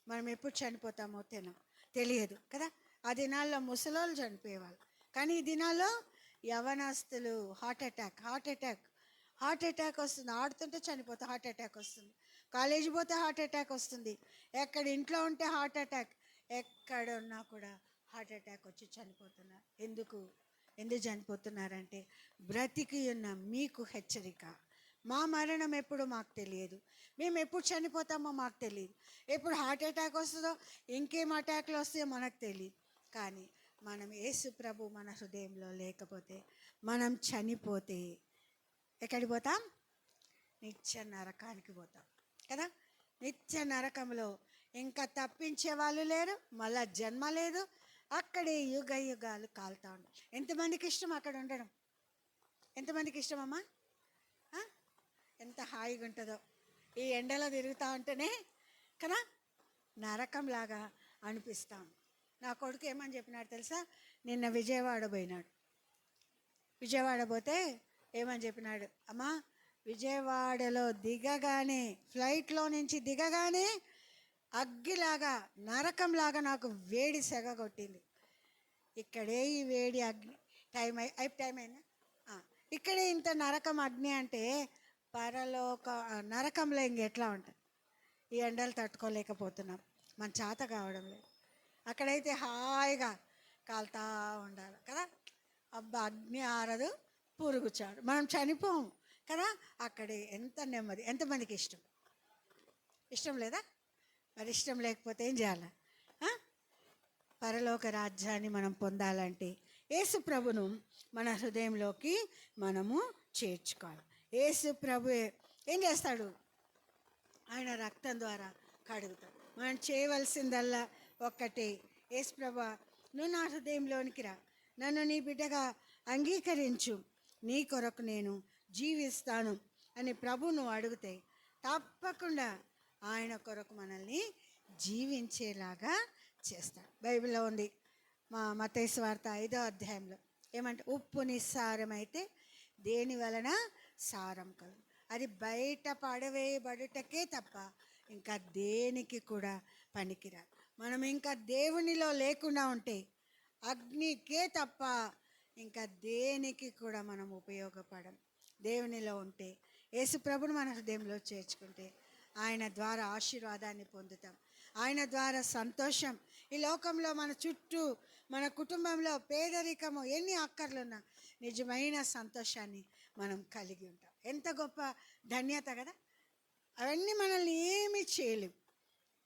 మనం ఎప్పుడు చనిపోతామో తెలియదు కదా. ఆ దినాల్లో ముసలోళ్ళు చనిపోయేవాళ్ళు, కానీ ఈ దినాల్లో యవనస్తులు హార్ట్ అటాక్ వస్తుంది. ఆడుతుంటే చనిపోతే హార్ట్ అటాక్ వస్తుంది, కాలేజీ పోతే హార్ట్ అటాక్ వస్తుంది, ఎక్కడ ఇంట్లో ఉంటే హార్ట్ అటాక్, ఎక్కడ ఉన్నా కూడా హార్ట్ అటాక్ వచ్చి చనిపోతున్నారు. ఎందుకు చనిపోతున్నారంటే, బ్రతికి ఉన్న మీకు హెచ్చరిక. మా మరణం ఎప్పుడు మాకు తెలియదు, మేము ఎప్పుడు చనిపోతామో మాకు తెలియదు, ఎప్పుడు హార్ట్ అటాక్ వస్తుందో, ఇంకేం అటాక్లు వస్తాయో మనకు తెలియదు. కానీ మనం యేసు ప్రభు మన హృదయంలో లేకపోతే, మనం చనిపోతే ఎక్కడికి పోతాం? నిత్య నరకానికి పోతాం కదా. నిత్య నరకంలో ఇంకా తప్పించే వాళ్ళు లేరు, మళ్ళా జన్మ లేదు, అక్కడే యుగ యుగాలు కాలుతా ఉంటాం. ఎంతమందికి ఇష్టం అక్కడ ఉండడం? ఎంతమందికి ఇష్టమమ్మా? ఎంత హాయిగా ఉంటుందో ఈ ఎండలో తిరుగుతూ ఉంటేనే కదా, నరకంలాగా అనిపిస్తాం. నా కొడుకు ఏమని చెప్పినాడు తెలుసా? నిన్న విజయవాడ పోయినాడు. విజయవాడ పోతే ఏమని చెప్పినాడు? అమ్మా, విజయవాడలో దిగగానే, ఫ్లైట్లో నుంచి దిగగానే అగ్గిలాగా, నరకంలాగా నాకు వేడి సెగ కొట్టింది. ఇక్కడే ఈ వేడి అగ్ని టైం అయిందా? ఇక్కడే ఇంత నరకం అగ్ని అంటే పరలోక నరకంలో ఇంకెట్లా ఉంటుంది? ఈ ఎండలు తట్టుకోలేకపోతున్నాం, మన చేత కావడం లేదు. అక్కడైతే హాయిగా కాలుతా ఉండాలి కదా. అబ్బా, అగ్ని ఆరదు, పురుగు చాడు, మనం చనిపోము కదా. అక్కడే ఎంత నెమ్మది. ఎంతమందికి ఇష్టం లేదా? మరి ఇష్టం లేకపోతే ఏం చేయాలి? పరలోక రాజ్యాన్ని మనం పొందాలంటే యేసు ప్రభును మన హృదయంలోకి మనము చేర్చుకోవాలి. యేసు ప్రభు ఏం చేస్తాడు? ఆయన రక్తం ద్వారా కడుగుతాడు. మనం చేయవలసిందల్లా ఒక్కటే, యేసు ప్రభు నువ్వు నా హృదయంలోనికి రా, నన్ను నీ బిడ్డగా అంగీకరించు, నీ కొరకు నేను జీవిస్తాను అని ప్రభువును అడిగితే తప్పకుండా ఆయన కొరకు మనల్ని జీవించేలాగా చేస్తాడు. బైబిల్లో ఉంది, మత్తయి సువార్త 5వ అధ్యాయంలో ఏమంటే, ఉప్పు నిస్సారమైతే దేని వలన సారం కలుగు. అది బయట పడవేయబడుటకే తప్ప ఇంకా దేనికి కూడా పనికిరాదు. మనం ఇంకా దేవునిలో లేకుండా ఉంటే అగ్నికే తప్ప ఇంకా దేనికి కూడా మనం ఉపయోగపడం. దేవునిలో ఉంటే, యేసు ప్రభుని మన హృదయంలో చేర్చుకుంటే ఆయన ద్వారా ఆశీర్వాదాన్ని పొందుతాం. ఆయన ద్వారా సంతోషం. ఈ లోకంలో మన చుట్టూ మన కుటుంబంలో పేదరికము ఎన్ని అక్కర్లున్నా నిజమైన సంతోషాన్ని మనం కలిగి ఉంటాం. ఎంత గొప్ప ధన్యత కదా. అవన్నీ మనల్ని ఏమీ చేయలేవు,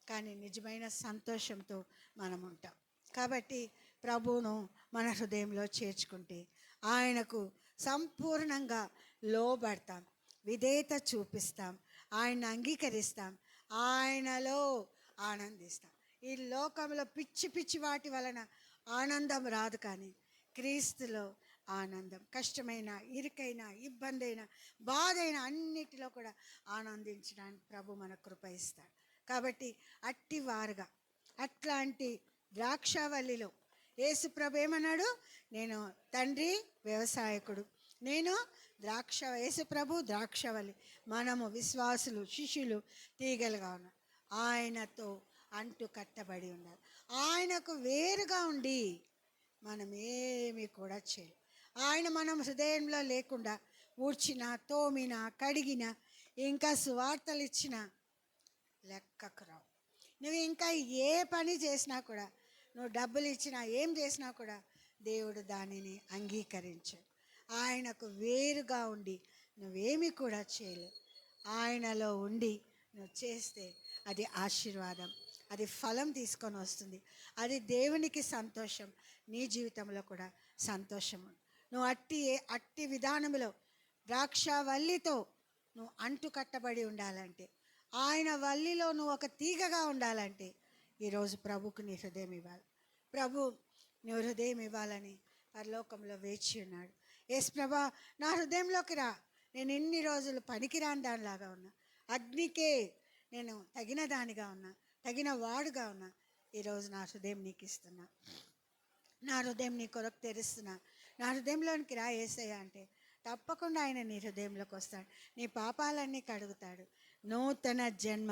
కానీ నిజమైన సంతోషంతో మనం ఉంటాం. కాబట్టి ప్రభువును మన హృదయంలో చేర్చుకుంటే ఆయనకు సంపూర్ణంగా లోబడతాం, విధేయత చూపిస్తాం, ఆయన అంగీకరిస్తాం, ఆయనలో ఆనందిస్తాం. ఈ లోకంలో పిచ్చి పిచ్చి వాటి వలన ఆనందం రాదు, కానీ క్రీస్తులో ఆనందం. కష్టమైన, ఇరుకైన, ఇబ్బంది అయిన, బాధ అయిన అన్నిటిలో కూడా ఆనందించడానికి ప్రభు మన కృప ఇస్తాడు. కాబట్టి అట్టివారుగా అట్లాంటి ద్రాక్షావల్లిలో యేసు ప్రభు ఏమన్నాడు? నేను తండ్రి వ్యవసాయకుడు, నేను యేసు ప్రభు ద్రాక్షవల్లి, మనము విశ్వాసులు, శిష్యులు తీగలుగా ఉన్నాం. ఆయనతో అంటు కట్టబడి ఉండాలి. ఆయనకు వేరుగా ఉండి మనం ఏమీ కూడా చేయాలి. ఆయన మనం హృదయంలో లేకుండా ఊడ్చినా, తోమినా, కడిగినా, ఇంకా సువార్తలు ఇచ్చినా లెక్కకు రావు. నువ్వు ఇంకా ఏ పని చేసినా కూడా, నువ్వు డబ్బులు ఇచ్చినా, ఏం చేసినా కూడా దేవుడు దానిని అంగీకరించాడు. ఆయనకు వేరుగా ఉండి నువ్వేమీ కూడా చేయలేవు. ఆయనలో ఉండి నువ్వు చేస్తే అది ఆశీర్వాదం, అది ఫలం తీసుకొని వస్తుంది, అది దేవునికి సంతోషం, నీ జీవితంలో కూడా సంతోషం. నువ్వు అట్టి విధానంలో ద్రాక్షవల్లితో నువ్వు అంటు కట్టబడి ఉండాలంటే, ఆయన వల్లిలో నువ్వు ఒక తీగగా ఉండాలంటే ఈరోజు ప్రభుకు నీ హృదయం ఇవ్వాలి. ప్రభు నీ హృదయం ఇవ్వాలని పరలోకంలో వేచి ఉన్నాడు. యేసు ప్రభా, నా హృదయంలోకి రా, నేను ఇన్ని రోజులు పనికిరాని దానిలాగా ఉన్నా, అగ్నికే నేను తగిన దానిగా ఉన్నా, తగిన వాడుగా ఉన్నా, ఈరోజు నా హృదయం నీకు ఇస్తున్నా, నా హృదయం నీ కొరకు తెరుస్తున్నా, నా హృదయంలోనికి రా యేసయ్య అంటే తప్పకుండా ఆయన నీ హృదయంలోకి వస్తాడు. నీ పాపాలన్నీ కడుగుతాడు. నూతన జన్మ,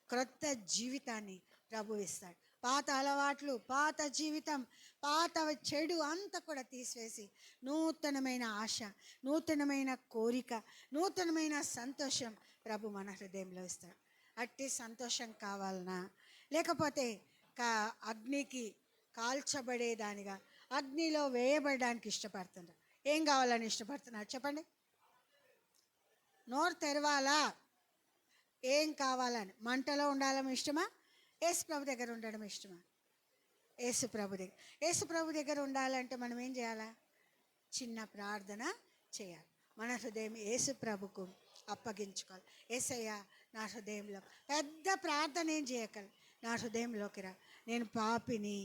క్రొత్త జీవితాన్ని ప్రభు ఇస్తాడు. పాత అలవాట్లు, పాత జీవితం, పాత చెడు అంతా కూడా తీసివేసి నూతనమైన ఆశ, నూతనమైన కోరిక, నూతనమైన సంతోషం ప్రభు మన హృదయంలో ఇస్తాడు. అట్టి సంతోషం కావాలనా, లేకపోతే అగ్నికి కాల్చబడేదానిగా, అగ్నిలో వేయబడడానికి ఇష్టపడుతున్నారు? ఏం కావాలని ఇష్టపడుతున్నారు చెప్పండి? నోరు తెరవాలా? ఏం కావాలని? మంటలో ఉండాలని ఇష్టమా? యేసు ప్రభు దగ్గర ఉండడం ఇష్టమా? యేసు ప్రభు దగ్గర ఉండాలంటే మనం ఏం చేయాలా? చిన్న ప్రార్థన చేయాలి. మన హృదయం యేసు ప్రభుకు అప్పగించుకోవాలి. యేసయ్య, నా హృదయంలో పెద్ద ప్రార్థన ఏం చేయగలరు, నా హృదయంలోకి రా, నేను పాపిని,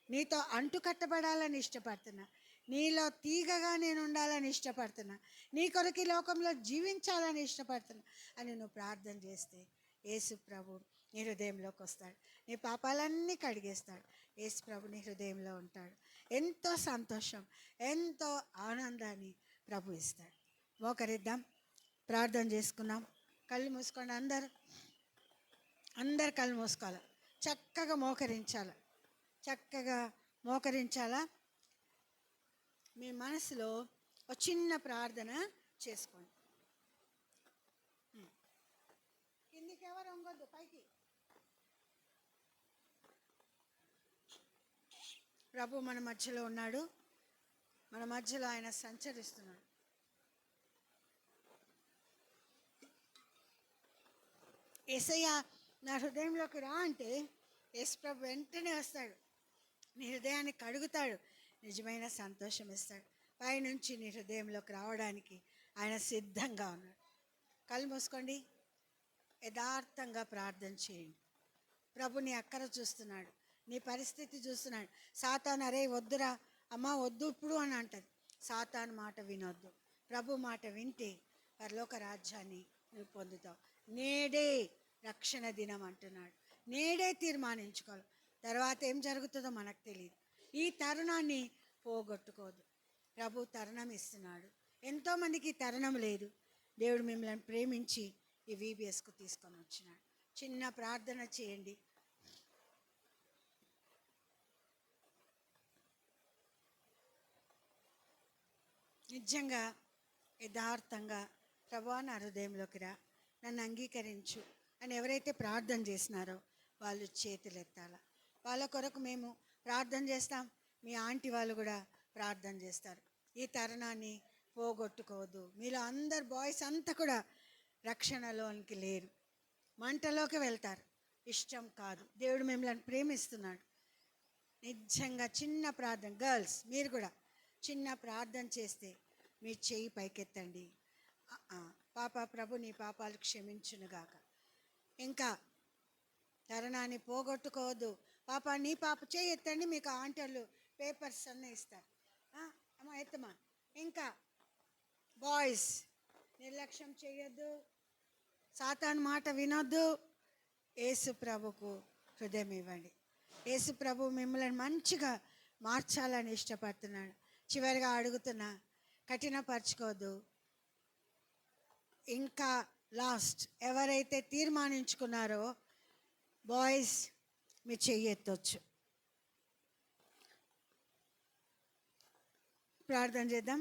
నీతో అంటు కట్టబడాలని ఇష్టపడుతున్నా, నీలో తీగగా నేను ఉండాలని ఇష్టపడుతున్నా, నీ కొరకు ఈ లోకంలో జీవించాలని ఇష్టపడుతున్నా అని నువ్వు ప్రార్థన చేస్తే యేసు ప్రభు నీ హృదయంలోకి వస్తాడు. నీ పాపాలన్నీ కడిగేస్తాడు. యేసు ప్రభు నీ హృదయంలో ఉంటాడు. ఎంతో సంతోషం, ఎంతో ఆనందాన్ని ప్రభు ఇస్తాడు. మోకరిద్దాం, ప్రార్థన చేసుకున్నాం. కళ్ళు మూసుకోండి. అందరు కళ్ళు మూసుకోవాలి. చక్కగా మోకరించాలా. మీ మనసులో ఒక చిన్న ప్రార్థన చేసుకోండి. కిందికి ఎవరు వంగొద్దు, పైకి. ప్రభు మన మధ్యలో ఉన్నాడు, మన మధ్యలో ఆయన సంచరిస్తున్నాడు. యేసయ్య, నా హృదయంలోకి రా అంటే యేసు ప్రభు వెంటనే వస్తాడు, నీ హృదయాన్ని కడుగుతాడు, నిజమైన సంతోషం ఇస్తాడు. పైనుంచి నీ హృదయంలోకి రావడానికి ఆయన సిద్ధంగా ఉన్నాడు. కళ్ళు మూసుకోండి. యథార్థంగా ప్రార్థన చేయండి. ప్రభు నీ అక్కర చూస్తున్నాడు, నీ పరిస్థితి చూస్తున్నాడు. సాతాను అరే వద్దురా అమ్మ, వద్దు ఇప్పుడు అని అంటది. సాతాను మాట వినొద్దు. ప్రభు మాట వింటే పరలోక రాజ్యాన్ని నువ్వు పొందుతావు. నేడే రక్షణ దినం అంటున్నాడు. నేడే తీర్మానించుకోవాలి. తర్వాత ఏం జరుగుతుందో మనకు తెలియదు. ఈ తరుణాన్ని పోగొట్టుకోదు. ప్రభు తరుణం ఇస్తున్నాడు. ఎంతోమందికి తరుణం లేదు. దేవుడు మిమ్మల్ని ప్రేమించి ఈ VBSకు తీసుకొని వచ్చినాడు. చిన్న ప్రార్థన చేయండి. నిజంగా యథార్థంగా, ప్రభువా నా హృదయంలోకి రా, నన్ను అంగీకరించు, అని ఎవరైతే ప్రార్థన చేసినారో వాళ్ళు చేతులు ఎత్తాల. వాళ్ళ కొరకు మేము ప్రార్థన చేస్తాం. మీ ఆంటీ వాళ్ళు కూడా ప్రార్థన చేస్తారు. ఈ తరుణాన్ని పోగొట్టుకోవద్దు. మీలో అందరు బాయ్స్ అంతా కూడా రక్షణలోనికి లేరు, మంటలోకి వెళ్తారు. ఇష్టం కాదు. దేవుడు మిమ్మల్ని ప్రేమిస్తున్నాడు. నిజంగా చిన్న ప్రార్థన, గర్ల్స్ మీరు కూడా చిన్న ప్రార్థన చేస్తే మీ చెయ్యి పైకెత్తండి. పాప, ప్రభు నీ పాపాలు క్షమించునుగాక. ఇంకా తరుణాన్ని పోగొట్టుకోవద్దు. పాప నీ పాప చేయి ఎత్తండి, మీకు ఆంటర్లు పేపర్స్ అన్నీ ఇస్తారు. అమ్మా ఎత్తమ్మా. ఇంకా బాయ్స్ నిర్లక్ష్యం చేయొద్దు, సాతాను మాట వినొద్దు. యేసు ప్రభుకు హృదయం ఇవ్వండి. యేసు ప్రభు మిమ్మల్ని మంచిగా మార్చాలని ఇష్టపడుతున్నాడు. చివరిగా అడుగుతున్నా, కఠినపరచుకోవద్దు. ఇంకా లాస్ట్ ఎవరైతే తీర్మానించుకున్నారో బాయ్స్ మీ చెయ్యి ఎత్తొచ్చు. ప్రార్థన చేద్దాం.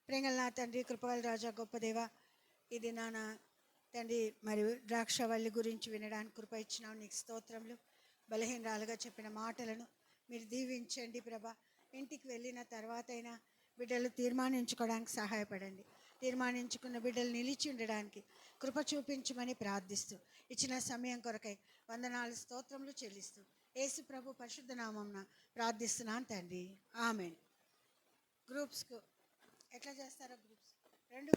ప్రేంగల నా తండ్రి, కృపగల రాజా, గొప్ప దేవ, ఇది నాన్న తండ్రి మరియు ద్రాక్షవల్లి గురించి వినడానికి కృప ఇచ్చినావు. నీకు స్తోత్రములు. బలహీనరాలుగా చెప్పిన మాటలను మీరు దీవించండి ప్రభా. ఇంటికి వెళ్ళిన తర్వాత అయినా బిడ్డలు తీర్మానించుకోవడానికి సహాయపడండి. తీర్మానించుకున్న బిడ్డలు నిలిచి ఉండడానికి కృప చూపించమని ప్రార్థిస్తూ, ఇచ్చిన సమయం కొరకై వందనాలు స్తోత్రములు చెల్లిస్తూ యేసు ప్రభు పరిశుద్ధ నామమున ప్రార్థిస్తున్నాను తండ్రి. ఆమేన్. గ్రూప్స్కు ఎట్లా చేస్తారో గ్రూప్స్ రెండు